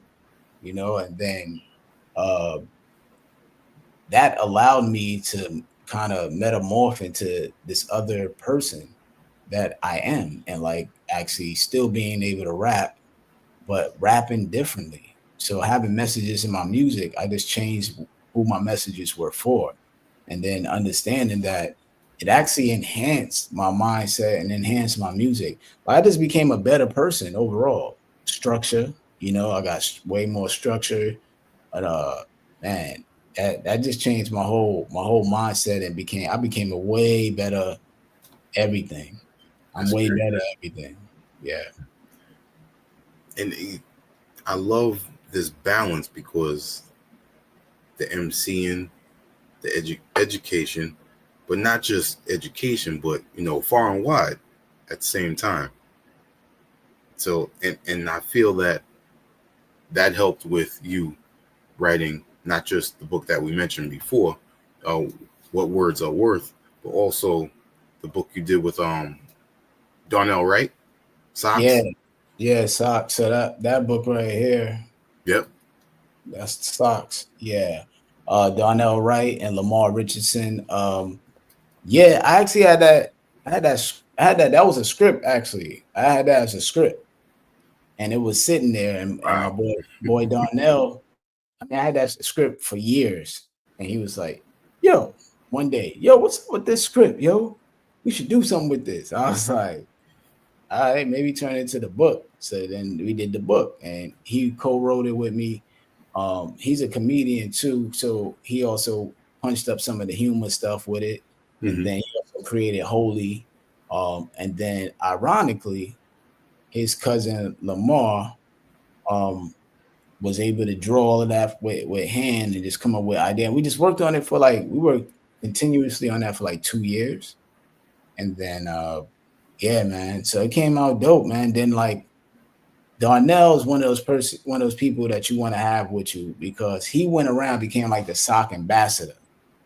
And then uh that allowed me to kind of metamorph into this other person that I am, and like actually still being able to rap, but rapping differently. So having messages in my music, I just changed who my messages were for. And then understanding that it actually enhanced my mindset and enhanced my music. But I just became a better person overall. Structure, I got way more structure. But man, that just changed my whole mindset and I became a way better everything. I'm that's way great. better at everything. Yeah. And I love this balance because the MCing, the education, but not just education, but far and wide at the same time. So, and I feel that helped with you writing not just the book that we mentioned before, uh, what words are worth, but also the book you did with Darnell Wright, Yeah. Socks. Yeah, socks. So that book right here, Yep. that's socks. Yeah. Darnell Wright and Lamar Richardson. Yeah, I actually had that. I had that. That was a script actually. I had that as a script, and it was sitting there. And my Wow. boy Darnell. I mean, I had that script for years, and he was like, "Yo, one day, yo, what's up with this script, yo? We should do something with this." I was like, "All right, maybe turn it into the book." So then we did the book, and he co-wrote it with me. He's a comedian too, so he also punched up some of the humor stuff with it, and Hmm. then he also created Holy. And then ironically, his cousin Lamar um, was able to draw all of that with hand and just come up with idea. And we just worked on it for like we worked continuously on that for like 2 years, and then yeah, man. So it came out dope, man. Then like Darnell is one of those people that you want to have with you because he went around became like the sock ambassador.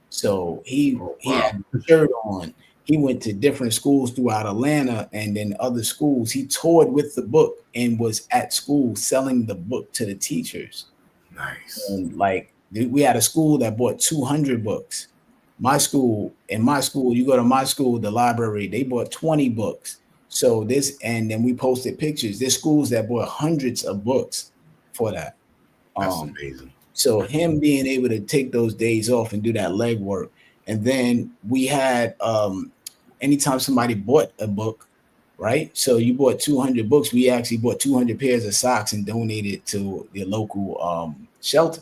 So Oh, he wow. had a shirt on. He went to different schools throughout Atlanta and then other schools. He toured with the book and was at school selling the book to the teachers. Nice. And like we had a school that bought 200 books. In my school, you go to my school, the library, they bought 20 books. So and then we posted pictures. There's schools that bought hundreds of books for that. That's Um, amazing. so him being able to take those days off and do that legwork, and then we had anytime somebody bought a book, right? So you bought 200 books. We actually bought 200 pairs of socks and donated to the local shelter.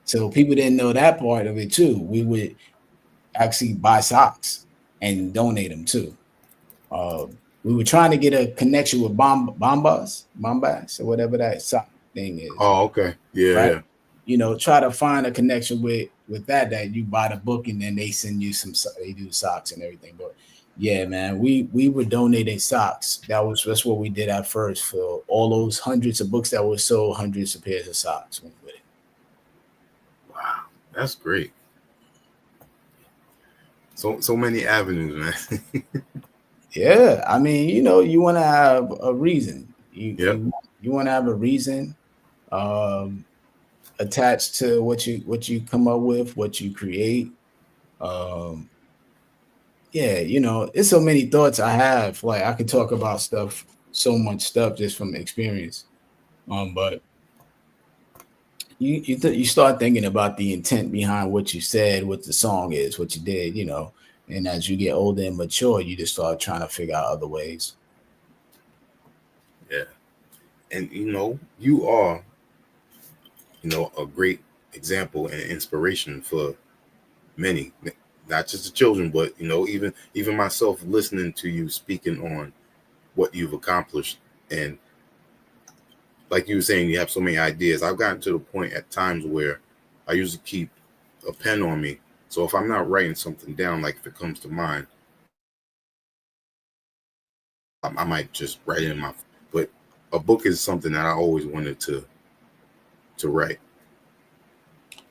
So people didn't know that part of it too. We would actually buy socks and donate them too. Uh, we were trying to get a connection with Bombas, or whatever that sock thing is, Oh, okay. Yeah, right? yeah. Try to find a connection with that you buy the book and then they send you they do socks and everything. But Yeah, man. We were donating socks. That's what we did at first for all those hundreds of books that were sold. Hundreds of pairs of socks went with it. Wow, that's great. So many avenues, man. Yeah, I mean, you want to have a reason. You Yep. you want to have a reason um, attached to what you come up with, what you create. Um, yeah, it's so many thoughts I have. Like I could talk about stuff, so much stuff just from experience. But you start thinking about the intent behind what you said, what the song is, what you did, and as you get older and mature, you just start trying to figure out other ways. Yeah. And you are, a great example and inspiration for many, not just the children, but even myself listening to you speaking on what you've accomplished. And like you were saying, you have so many ideas. I've gotten to the point at times where I usually keep a pen on me. So if I'm not writing something down, like if it comes to mind, I might just write it in my. But a book is something that I always wanted to write.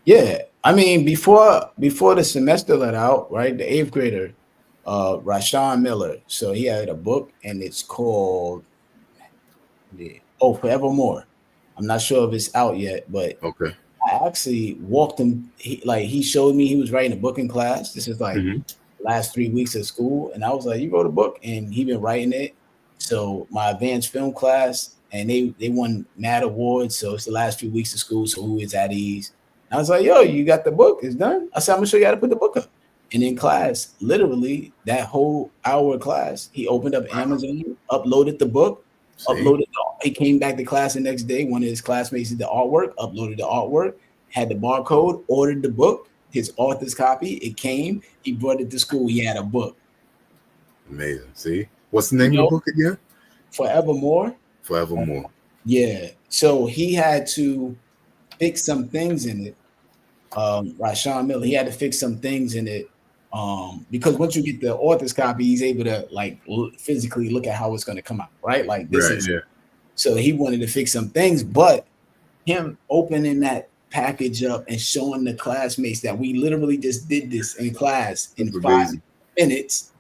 Yeah, I mean, before the semester let out, right? The eighth grader, Rashawn Miller. So he had a book, and it's called Forevermore. I'm not sure if it's out yet, but Okay. I actually walked him. He showed me he was writing a book in class. This is like Hmm. last 3 weeks of school, and I was like, "You wrote a book," and he been writing it. So my advanced film class, and they won mad awards. So it's the last few weeks of school, so who is at ease? And I was like, "Yo, you got the book? It's done." I said, "I'm gonna show you how to put the book up." And in class, literally that whole hour of class, he opened up Wow. Amazon, uploaded the book, See, uploaded. He came back to class the next day. One of his classmates did the artwork, uploaded the artwork, had the barcode, ordered the book, his author's copy. It came. He brought it to school. He had a book. amazing. See, what's the You name of the know, book again? forevermore. Forevermore. Yeah. So he had to fix some things in it. Rashawn Miller, he had to fix some things in it. Because once you get the author's copy, he's able to like physically look at how it's going to come out, right? Like this Right. is Yeah. so he wanted to fix some things, but him opening that package up and showing the classmates that we literally just did this in class in That's 5 minutes,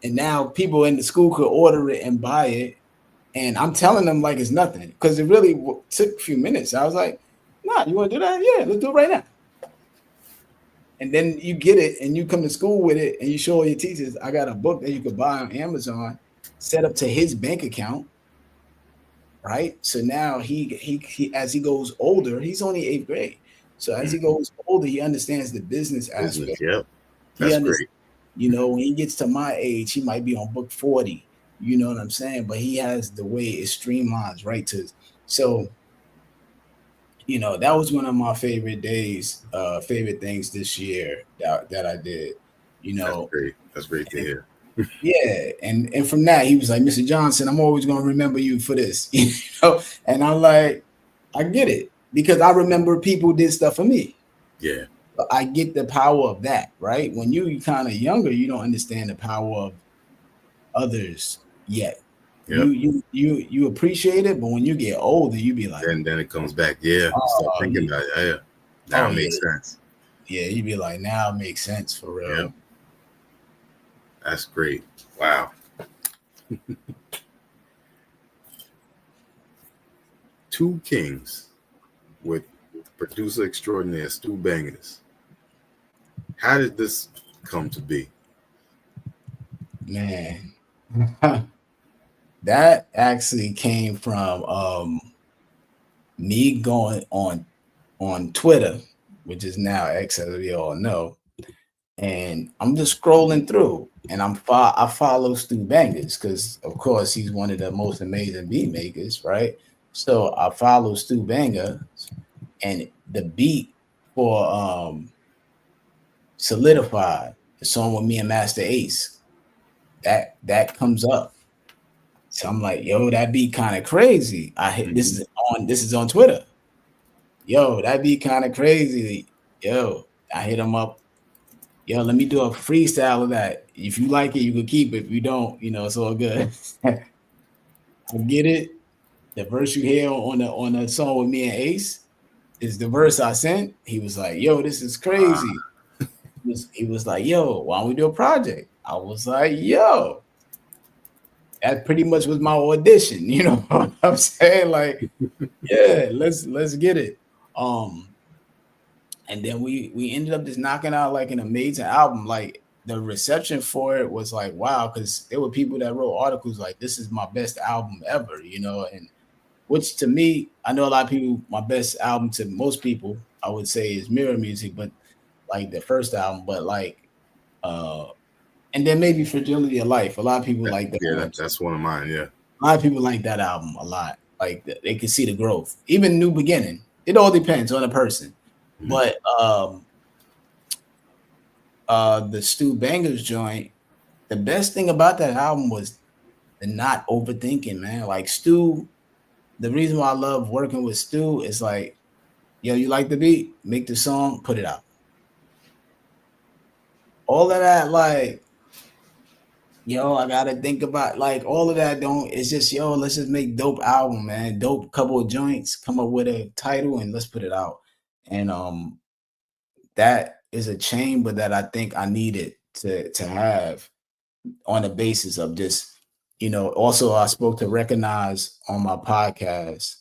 and now people in the school could order it and buy it. And I'm telling them like it's nothing because it really took a few minutes. I was like, "Nah, you want to do that? Yeah, let's do it right now." And then you get it and you come to school with it and you show all your teachers, I got a book that you could buy on Amazon, set up to his bank account, right? So now he as he goes older, he's only eighth grade. So as he Mhm. goes older, he understands the business Business. aspect. Yep. He That's understands, great. when he gets to my age, he might be on book 40. You know what I'm saying? But he has the way it streamlines right to so that was one of my favorite days, favorite things this year that I did. You That's know, great. That's great to hear. yeah, and from that he was like, "Mr. Johnson, I'm always gonna remember you for this." And I'm like, I get it because I remember people did stuff for me. Yeah. But I get the power of that, right? When you kind of younger, you don't understand the power of others yet. You Yep. you you you appreciate it, but when you get older, you be like, Then it comes back. Yeah. Start oh, thinking about it. Yeah. Now oh it yeah, makes sense. yeah, you be like, now it makes sense for real. Yep. That's great. Wow. Two Kings with producer extraordinaire Stu Bangers. How did this come to be? Man, that actually came from me going on Twitter, which is now X, as we all know, and I'm just scrolling through, and I follow Stu Bangers because, of course, he's one of the most amazing beat makers, right? So I follow Stu Banger, and the beat for Solidified, the song with me and Master Ace, that comes up. So I'm like, yo, that beat kind of crazy. I hit Mhm. this is on Twitter. Yo, that beat kind of crazy. Yo, I hit him up. yo, let me do a freestyle of that. If you like it, you can keep it. If you don't, it's all good. I get it. The verse you hear on the song with me and Ace is the verse I sent. He was like, yo, this is crazy. He was like, yo, why don't we do a project? I was like, yo, that pretty much was my audition. You know what I'm saying? Like, yeah, let's get it. Um, and then we ended up just knocking out like an amazing album. Like the reception for it was like wow, because there were people that wrote articles like this is my best album ever, and which to me, I know a lot of people, my best album to most people, I would say is Mirror Music, but like the first album, but like uh and then maybe Fragility of Life. A lot of people like that Yeah, one. that's one of mine. Yeah. A lot of people like that album a lot. Like they can see the growth. Even New Beginning. It all depends on the person. Mhm. But the Stu Bangers joint, the best thing about that album was the not overthinking, man. Like Stu, the reason why I love working with Stu is like, yo, you like the beat, make the song, put it out. All of that, like, yo, I gotta think about like all of that. Don't it's just yo, let's just make dope album, man. Dope couple of joints, come up with a title, and let's put it out. And that is a chamber that I think I needed to have on the basis of just, also I spoke to Recognize on my podcast.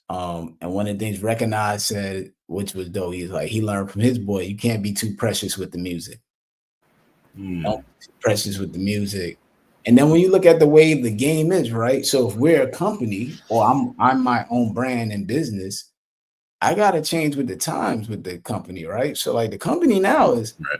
And one of the things Recognize said, which was dope, he's like, he learned from his boy, you can't be too precious with the music. Mm. Don't be too precious with the music. And then when you look at the way the game is, right? So if we're a company or I'm my own brand and business, I gotta change with the times with the company, right? So like the company now is Right.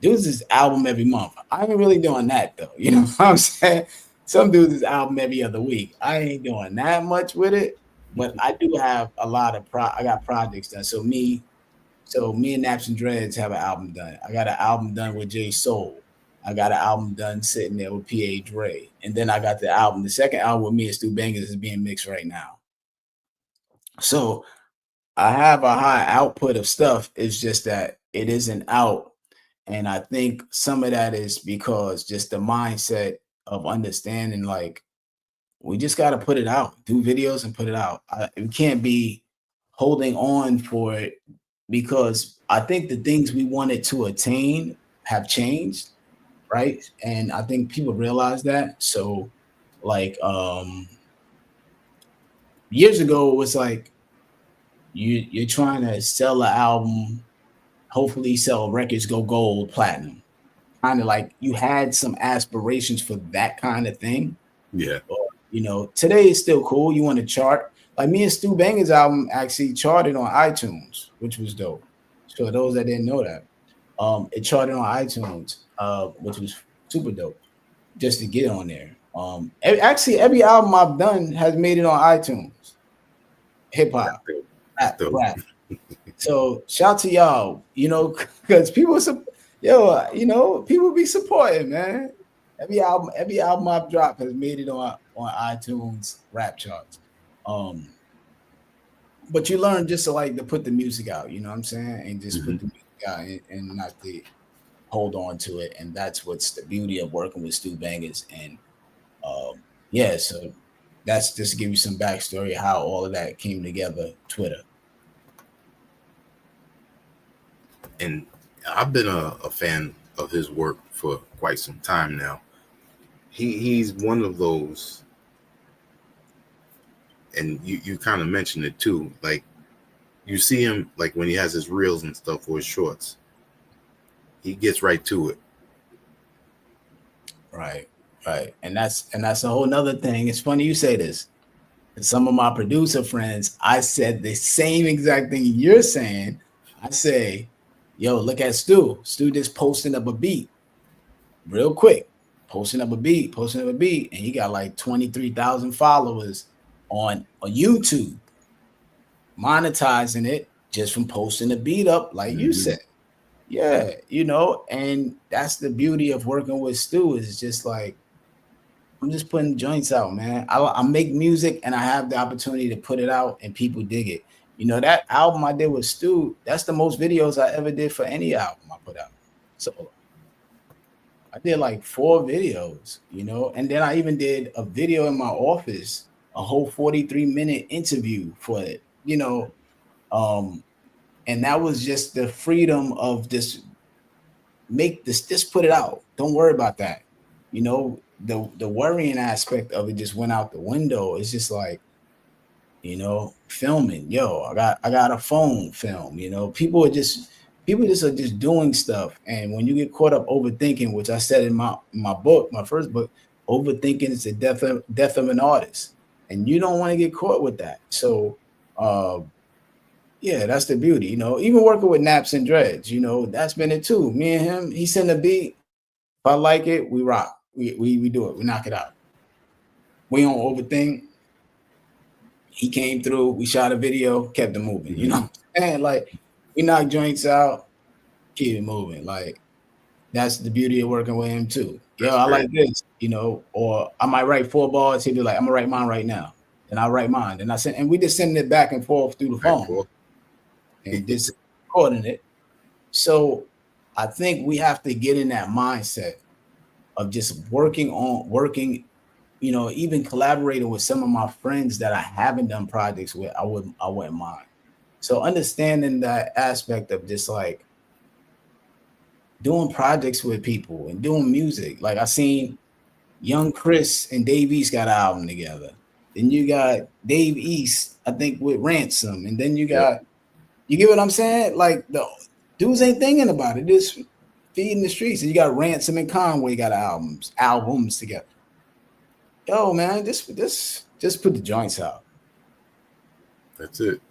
dudes this album every month. I ain't really doing that though. You know what I'm saying? Some dudes this album every other week. I ain't doing that much with it, but I do have a lot of I got projects done. So me and Naps and Dreads have an album done. I got an album done with J Soul. I got an album done sitting there with PA Dre. And then I got the second album with me and Stu Bangers is being mixed right now. So I have a high output of stuff. It's just that it isn't out. And I think some of that is because just the mindset of understanding, like, we just got to put it out, do videos and put it out. We can't be holding on for it because I think the things we wanted to attain have changed, right? And I think people realize that. So, like, years ago, it was like you're trying to sell an album, hopefully sell records, go gold, platinum. Kind of like you had some aspirations for that kind of thing. Yeah. Or, today is still cool. You want to chart. Like me and Stu Banger's album actually charted on iTunes, which was dope. So those that didn't know that, it charted on iTunes, which was super dope, just to get on there. Actually, every album I've done has made it on iTunes. Hip hop, That's dope. rap. So shout to y'all, because people be supporting, man. Every album I've dropped has made it on iTunes rap charts. Um, but you learn just to put the music out, you know what I'm saying, and just Mm-hmm. put the music out and not to hold on to it. And that's what's the beauty of working with Stu Bangers. And yeah, so that's just to give you some backstory how all of that came together. Twitter. And I've been a fan of his work for quite some time now. He's one of those, and you kind of mentioned it too. Like you see him like when he has his reels and stuff or his shorts, he gets right to it. Right, right. And that's a whole nother thing. It's funny you say this. Some of my producer friends, I said the same exact thing you're saying. I say, yo, look at Stu. Stu just posting up a beat real quick, posting up a beat, and he got like 23,000 followers on YouTube, monetizing it just from posting a beat up, like you Mm-hmm. said. Yeah, and that's the beauty of working with Stu is just like I'm just putting joints out, man. I make music and I have the opportunity to put it out and people dig it. That album I did with Stu, that's the most videos I ever did for any album I put out. So I did like 4 videos, you know, and then I even did a video in my office, a whole 43-minute interview for it, you know. And that was just the freedom of just make this, just put it out. Don't worry about that. You know, the worrying aspect of it just went out the window. It's just like, you know, filming. Yo, I got a phone film, you know. People just are just doing stuff. And when you get caught up overthinking, which I said in my book, my first book, overthinking is the death of an artist. And you don't want to get caught with that. So yeah, that's the beauty, you know. Even working with Naps and Dreads, you know, that's been it too. Me and him, he sent a beat. If I like it, we rock. We do it. We knock it out. We don't overthink. He came through. We shot a video, kept it moving. You know, and like we knock joints out, keep it moving. Like that's the beauty of working with him too. Yo, I like this, you know. Or I might write 4 bars. He'd be like, "I'm gonna write mine right now," and I write mine. And I send, and we just sending it back and forth through the phone. And just recording it. So I think we have to get in that mindset of just working, you know, even collaborating with some of my friends that I haven't done projects with. I wouldn't mind. So understanding that aspect of just like doing projects with people and doing music. Like I seen Young Chris and Dave East got an album together. Then you got Dave East, I think, with Ransom, and then you got You get what I'm saying? Like the dudes ain't thinking about it. Just feeding the streets. And you got Ransom and Conway got albums together. Yo, man, just put the joints out. That's it.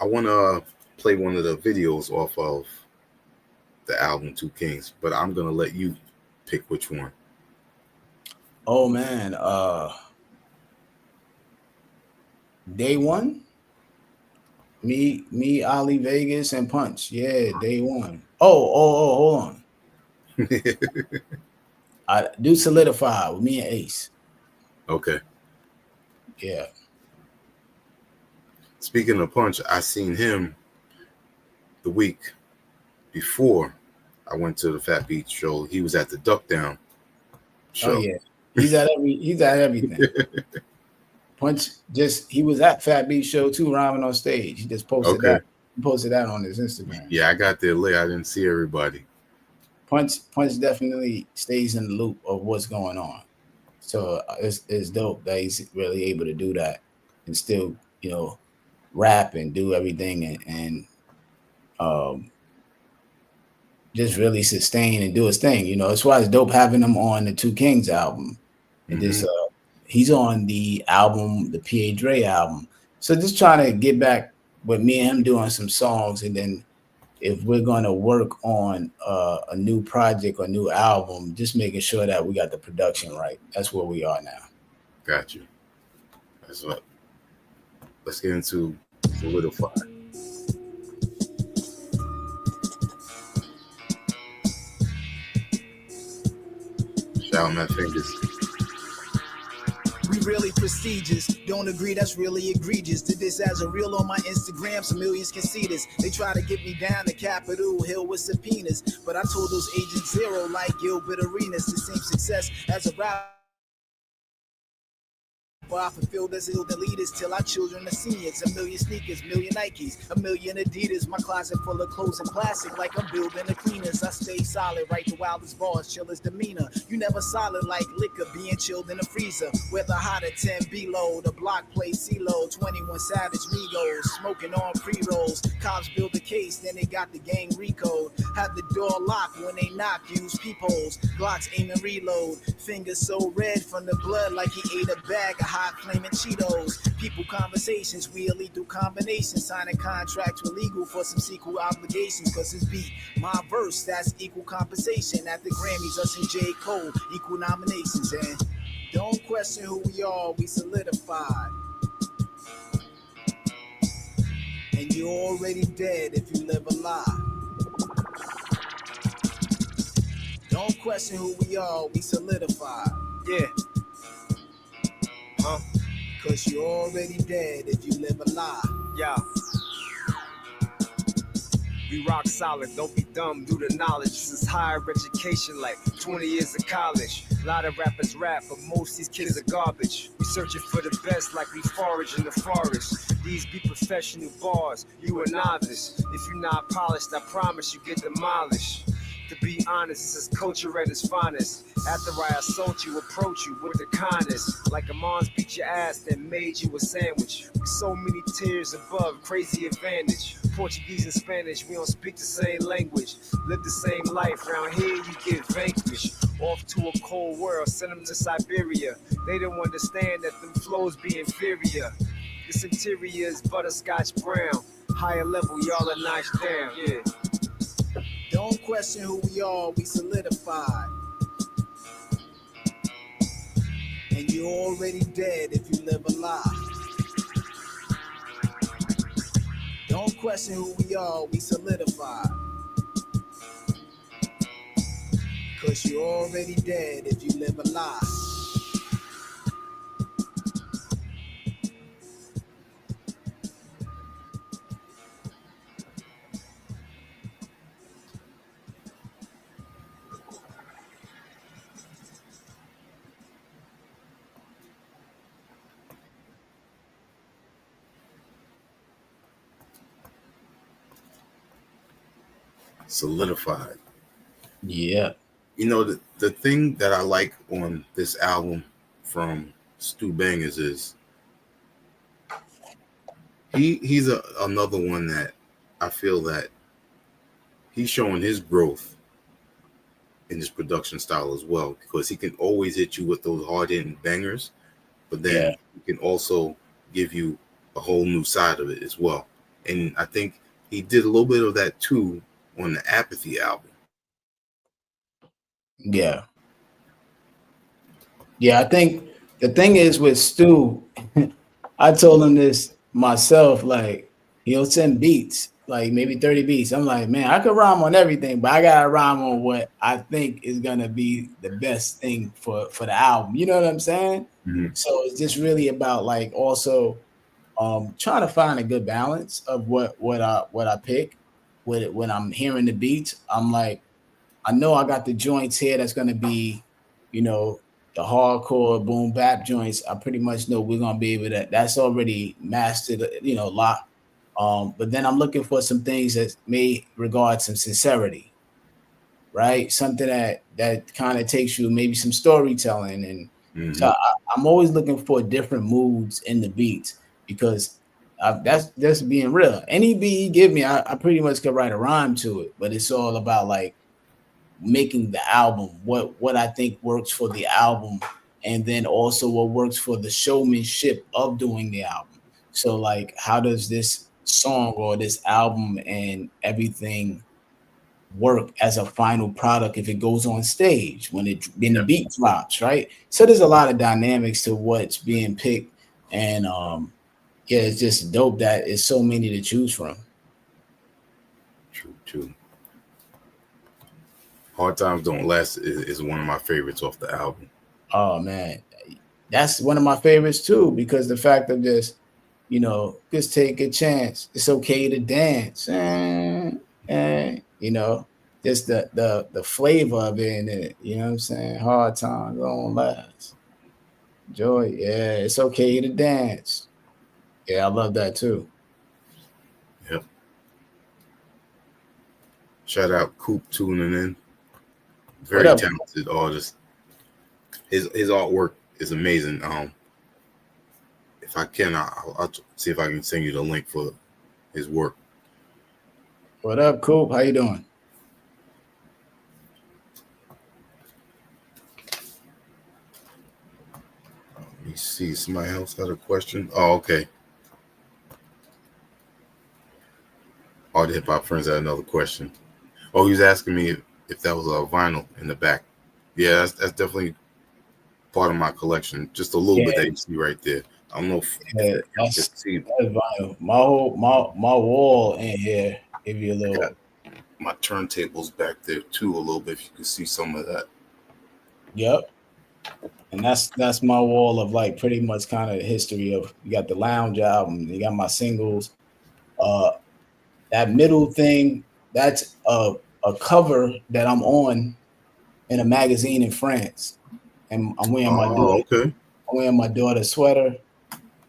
I want to play one of the videos off of the album Two Kings, but I'm gonna let you pick which one. Oh man, Day One, me, Ali Vegas, and Punch. Yeah, Day One. Oh, hold on. I do Solidify with me and Ace. Okay. Yeah. Speaking of Punch, I seen him the week before I went to the Fat Beach show. He was at the Duck Down show. Oh yeah, he's at everything. Punch he was at Fat Beach show too, rhyming on stage. He just posted that. He posted that on his Instagram. Yeah, I got there late. I didn't see everybody. Punch definitely stays in the loop of what's going on. So it's dope that he's really able to do that and still, you know, rap and do everything and just really sustain and do his thing. You know, that's why it's dope having him on the Two Kings album. And this he's on the album, the P.A. Dre album. So just trying to get back with me and him doing some songs, and then if we're going to work on a new project or new album, just making sure that we got the production right. That's where we are now. Got you. That's what. Let's get into Solidify. Shout out my fingers. We really prestigious, don't agree, that's really egregious. Did this as a reel on my Instagram, so millions can see this. They try to get me down to Capitol Hill with subpoenas, but I told those agents zero like Gilbert Arenas. The same success as a rapper I fulfilled as ill the leaders till our children are seniors. 1 million sneakers, 1 million Nikes, 1 million Adidas. My closet full of clothes and plastic like I'm building the cleaners. I stay solid, right the wildest bars, chill as demeanor. You never solid like liquor being chilled in the freezer. Weather hot at 10 below, the block plays CeeLo. 21 Savage Migos, smoking on pre-rolls. Cops build a case, then they got the gang recode. Have the door locked when they knock, use peepholes. Glocks aim and reload. Fingers so red from the blood like he ate a bag of hot flaming Cheetos. People conversations, we a lethal combination. Signing contracts with legal for some sequel obligations. Cause it's beat my verse, that's equal compensation. At the Grammys, us and J. Cole, equal nominations. And don't question who we are, we solidified. And you're already dead if you live a lie. Don't question who we are, we solidified. Yeah. Cause you're already dead if you live a lie. Yeah. be rock solid, don't be dumb, do the knowledge. This is higher education, like 20 years of college. A lot of rappers rap, but most these kids are garbage. We searching for the best like we forage in the forest. These be professional bars, you a novice. If you're not polished, I promise you get demolished. To be honest, this is culture at its finest. After I assault you, approach you with the kindness. Like a mom's beat your ass, then made you a sandwich. With so many tiers above, crazy advantage. Portuguese and Spanish, we don't speak the same language. Live the same life, round here you get vanquished. Off to a cold world, send them to Siberia. They don't understand that them flows be inferior. This interior is butterscotch brown. Higher level, y'all are notched down, yeah. Don't question who we are, we solidified. And you're already dead if you live a lie. Don't question who we are, we solidified. Cause you're already dead if you live a lie. Solidified. Yeah. You know, the thing that I like on this album from Stu Bangers is he's another one that I feel that he's showing his growth in his production style as well, because he can always hit you with those hard-hitting bangers, but then he can also give you a whole new side of it as well. And I think he did a little bit of that too on the Apathy album. Yeah. Yeah, I think the thing is with Stu, I told him this myself, like, he'll send beats, like maybe 30 beats. I'm like, man, I could rhyme on everything, but I gotta rhyme on what I think is gonna be the best thing for the album. You know what I'm saying? Mm-hmm. So it's just really about like also trying to find a good balance of what I pick with it. When I'm hearing the beats, I'm like, I know I got the joints here that's gonna be, you know, the hardcore boom bap joints. I pretty much know we're gonna be able to. That's already mastered, you know, lot. But then I'm looking for some things that may regard some sincerity, right? Something that kind of takes you, maybe some storytelling, and so I'm always looking for different moods in the beats, because that's being real. Any beat you give me, I pretty much could write a rhyme to it, but it's all about like making the album, what I think works for the album, and then also what works for the showmanship of doing the album. So like, how does this song or this album and everything work as a final product if it goes on stage when the beat drops, right? So there's a lot of dynamics to what's being picked, and yeah, it's just dope that it's so many to choose from. True. Hard Times Don't Last is one of my favorites off the album. Oh man, that's one of my favorites too, because the fact of just, you know, just take a chance. It's okay to dance, and you know, just the flavor of it in it. You know what I'm saying? Hard Times Don't Last. Joy, yeah, it's okay to dance. Yeah, I love that too. Yep. Shout out Coop tuning in. Very talented artist. His artwork is amazing. If I can, I'll see if I can send you the link for his work. What up, Coop? How you doing? Let me see. Somebody else got a question. Oh, okay. All the hip hop friends had another question. Oh, he was asking me if that was a vinyl in the back. Yeah, that's definitely part of my collection. Just a little bit that you see right there. I don't know if that's vinyl. My wall in here. Give you a little. My turntables back there too, a little bit. If you can see some of that. Yep. And that's my wall of like pretty much kind of history of, you got the Lounge album, you got my singles. That middle thing that's a cover that I'm on in a magazine in France, and I'm wearing my Oh, daughter. okay. I'm wearing my daughter's sweater.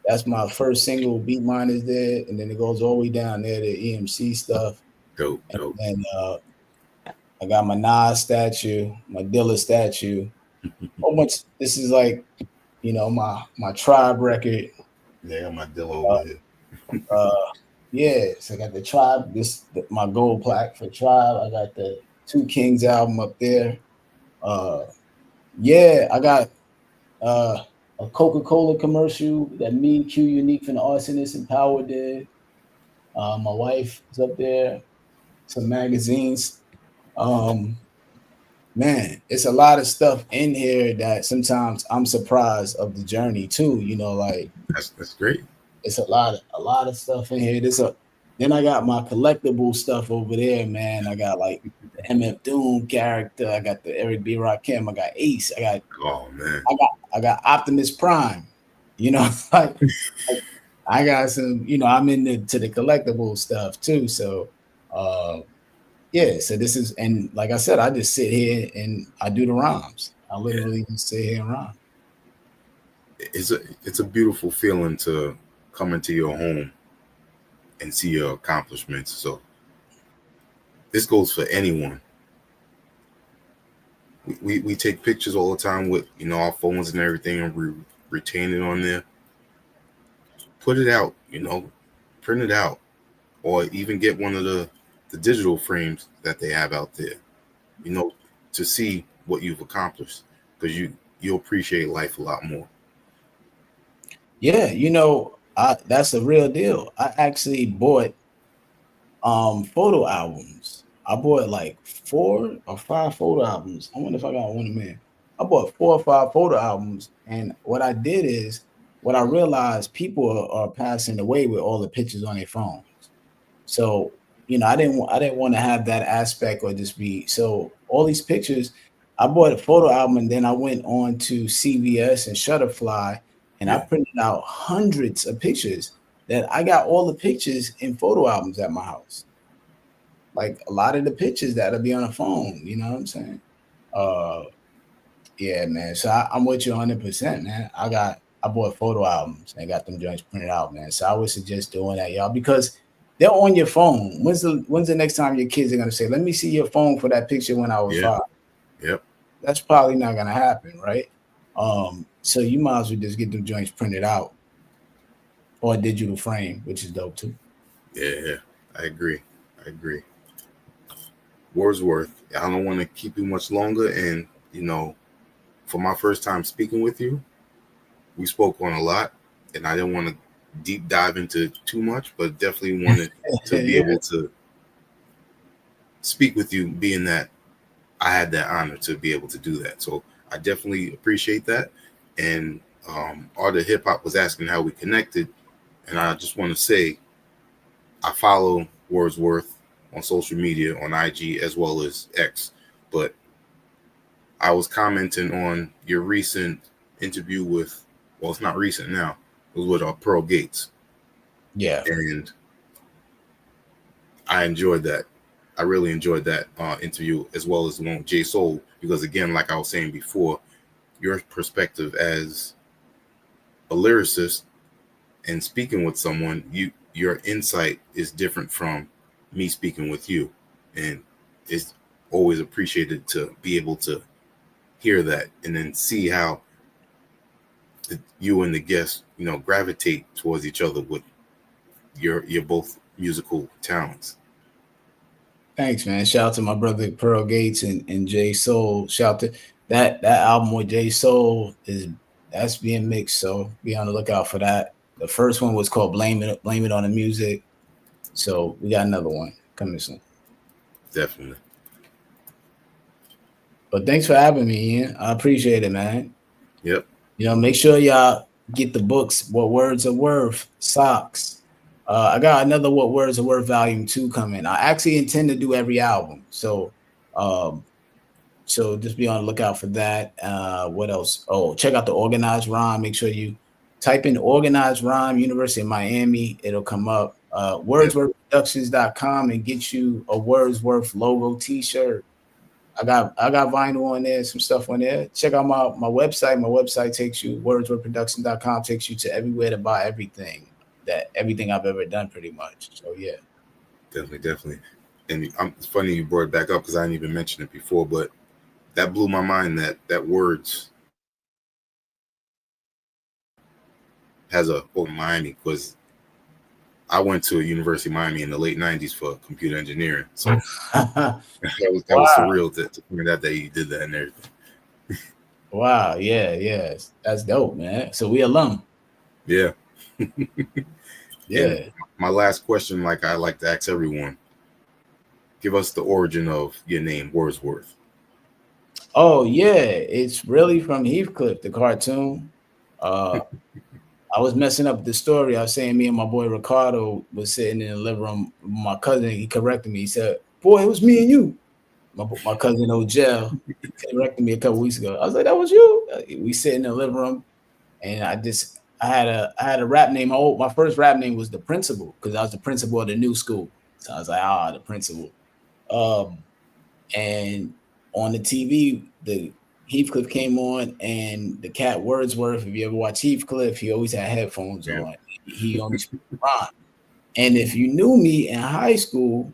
That's my first single. Beat Mine is there, and then it goes all the way down there to EMC stuff. Dope. And I got my Nas statue, my Dilla statue. Oh, much. This is like, my Tribe record. Yeah, my Dilla over here. Yeah, so I got the Tribe. My gold plaque for Tribe. I got the Two Kings album up there. Yeah, I got a Coca-Cola commercial that me, Q Unique from the Arsonist and Power did. My wife is up there. Some magazines. Man, it's a lot of stuff in here that sometimes I'm surprised of the journey too. Like That's great. it's a lot of stuff in here. Then I got my collectible stuff over there, man. I got like the MF Doom character. I got the Eric B. Rakim. I got Ace. Oh man. I got Optimus Prime. Like I got some. I'm into the collectible stuff too. So, yeah. So this is, and like I said, I just sit here and I do the rhymes. I literally just sit here and rhyme. It's a beautiful feeling to come into your home and see your accomplishments. So this goes for anyone. We take pictures all the time with our phones and everything, and we retain it on there. Put it out, print it out, or even get one of the digital frames that they have out there, to see what you've accomplished, because you'll appreciate life a lot more. Yeah, that's a real deal. I actually bought photo albums. I bought like 4 or 5 photo albums. I wonder if I got one of them. I bought 4 or 5 photo albums, and what I did is, what I realized, people are passing away with all the pictures on their phones. So, I didn't want to have that aspect, or just be so all these pictures. I bought a photo album, and then I went on to CVS and Shutterfly, and I printed out hundreds of pictures. That I got all the pictures in photo albums at my house. Like a lot of the pictures that'll be on a phone, you know what I'm saying? Yeah, man. So I'm with you 100%, man. I bought photo albums and got them joints printed out, man. So I would suggest doing that, y'all, because they're on your phone. When's the next time your kids are gonna say, "Let me see your phone for that picture when I was 5"? Yep. That's probably not gonna happen, right? So you might as well just get them joints printed out, or a digital frame, which is dope too. Yeah, I agree. Wordsworth, I don't want to keep you much longer, and for my first time speaking with you, we spoke on a lot, and I didn't want to deep dive into too much, but definitely wanted to be able to speak with you, being that I had that honor to be able to do that. So I definitely appreciate that. And Art of Hip Hop was asking how we connected, and I just want to say I follow Wordsworth on social media, on IG as well as X, but I was commenting on your recent interview with, well, it's not recent now, it was with Pearl Gates. Yeah. And I enjoyed that. I really enjoyed that interview, as well as the one with J Soul, because again, like I was saying before, your perspective as a lyricist and speaking with someone, your insight is different from me speaking with you, and it's always appreciated to be able to hear that and then see how you and the guest gravitate towards each other with your both musical talents. Thanks, man. Shout out to my brother Pearl Gates and J Soul. Shout to that album with J Soul that's being mixed, so be on the lookout for that. The first one was called Blame It on the Music. So we got another one coming soon. Definitely. But thanks for having me, Ian. I appreciate it, man. Yep. Make sure y'all get the books, What Words Are Worth, socks. I got another What Words Are Worth Volume 2 coming. I actually intend to do every album. So just be on the lookout for that. What else? Oh, check out the Organized Rhyme. Make sure you type in Organized Rhyme, University of Miami. It'll come up. Wordsworth wordsworthproductions.com and get you a Wordsworth logo t-shirt. I got vinyl on there, some stuff on there. Check out my website. My website takes you, wordsworthproductions.com takes you to everywhere to buy everything I've ever done pretty much. So yeah. Definitely. And it's funny you brought it back up because I didn't even mention it before, but that blew my mind that Words has a Miami, because I went to a University of Miami in the late 90s for computer engineering. So that was surreal to find out that he did that and everything. Wow. Yeah. That's dope, man. So we alum. Yeah. Yeah. And my last question, like I like to ask everyone, give us the origin of your name, Wordsworth. Oh yeah, it's really from Heathcliff, the cartoon. I was messing up the story. I was saying me and my boy Ricardo was sitting in the living room. My cousin, he corrected me. He said, "Boy, it was me and you." My cousin Ojel corrected me a couple weeks ago. I was like, "That was you." We sit in the living room, and I had a rap name. My first rap name was the Principal, because I was the principal of the new school. So I was like, the Principal. And on the TV, the Heathcliff came on, and the cat Wordsworth, if you ever watch Heathcliff, he always had headphones on. He only spoke rhyme. And if you knew me in high school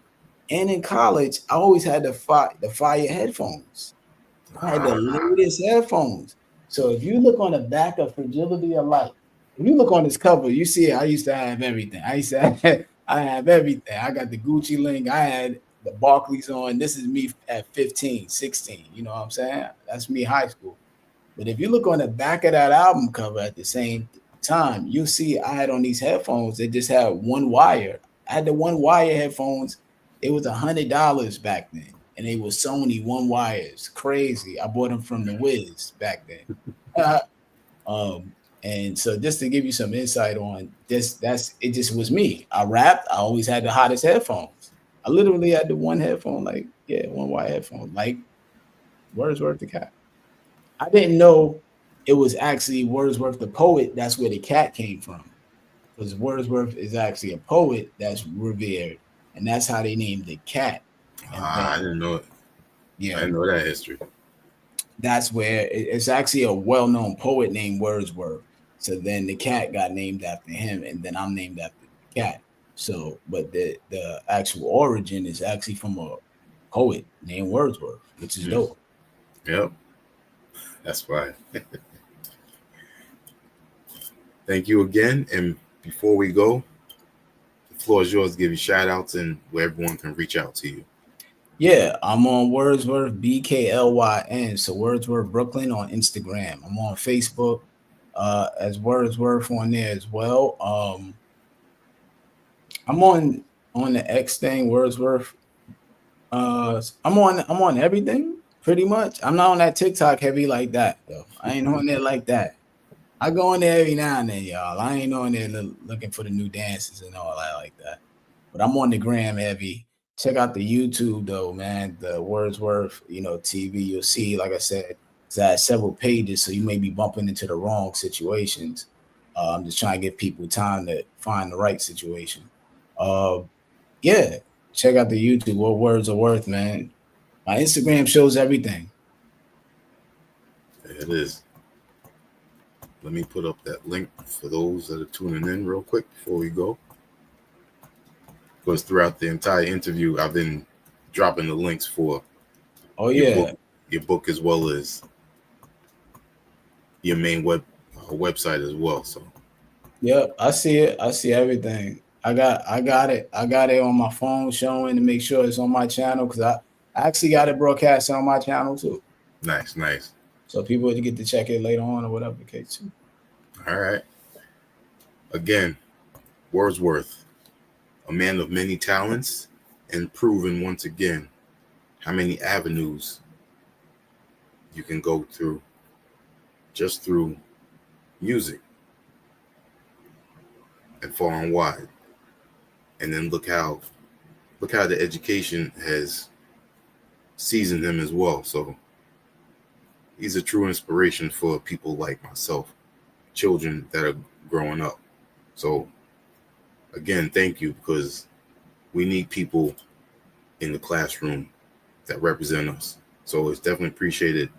and in college, I always had the fire headphones. I had the latest headphones. So if you look on the back of Fragility of Life, if you look on this cover, you see I used to have everything. I have everything. I got the Gucci link. I had the Barclays on. This is me at 15, 16. You know what I'm saying? That's me high school. But if you look on the back of that album cover at the same time, you'll see I had on these headphones. They just had one wire. I had the one wire headphones. It was $100 back then. And they were Sony one wires. Crazy. I bought them from the Wiz back then. And so just to give you some insight on this, it just was me. I rapped. I always had the hottest headphones. I literally had the one headphone, one wire headphone, like Wordsworth the cat. I didn't know it was actually Wordsworth the poet. That's where the cat came from. Because Wordsworth is actually a poet that's revered. And that's how they named the cat. I didn't know it. Yeah. I didn't know that history. That's where it's actually a well-known poet named Wordsworth. So then the cat got named after him, and then I'm named after the cat. So, but the actual origin is actually from a poet named Wordsworth, which is dope. Yep. That's right. Thank you again. And before we go, the floor is yours to give you shout outs and where everyone can reach out to you. Yeah, I'm on Wordsworth, BKLYN. So Wordsworth Brooklyn on Instagram. I'm on Facebook as Wordsworth on there as well. I'm on the X thing, Wordsworth. I'm on everything pretty much. I'm not on that TikTok heavy like that though. I ain't on there like that. I go on there every now and then, y'all. I ain't on there looking for the new dances and all that like that. But I'm on the gram heavy. Check out the YouTube though, man. The Wordsworth, TV. You'll see, like I said, it's at several pages, so you may be bumping into the wrong situations. I'm just trying to give people time to find the right situation. Yeah, check out the YouTube. What words are worth, man. My Instagram shows everything. It is. Let me put up that link for those that are tuning in real quick before we go. Because throughout the entire interview, I've been dropping the links for your book as well as your main website as well. So yep, I see it. I see everything. I got it on my phone showing to make sure it's on my channel, because I actually got it broadcast on my channel too. Nice. So people would get to check it later on or whatever the case too. All right. Again, Wordsworth, a man of many talents, and proven once again how many avenues you can go through just through music and far and wide. And then look how the education has seasoned him as well. So he's a true inspiration for people like myself, children that are growing up. So again, thank you, because we need people in the classroom that represent us. So it's definitely appreciated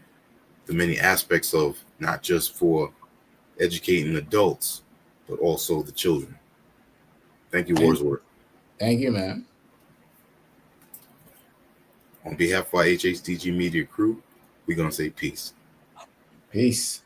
the many aspects of not just for educating adults, but also the children. Thank you, Wordsworth. Thank you, man. On behalf of our HHDG media crew, we're going to say peace. Peace.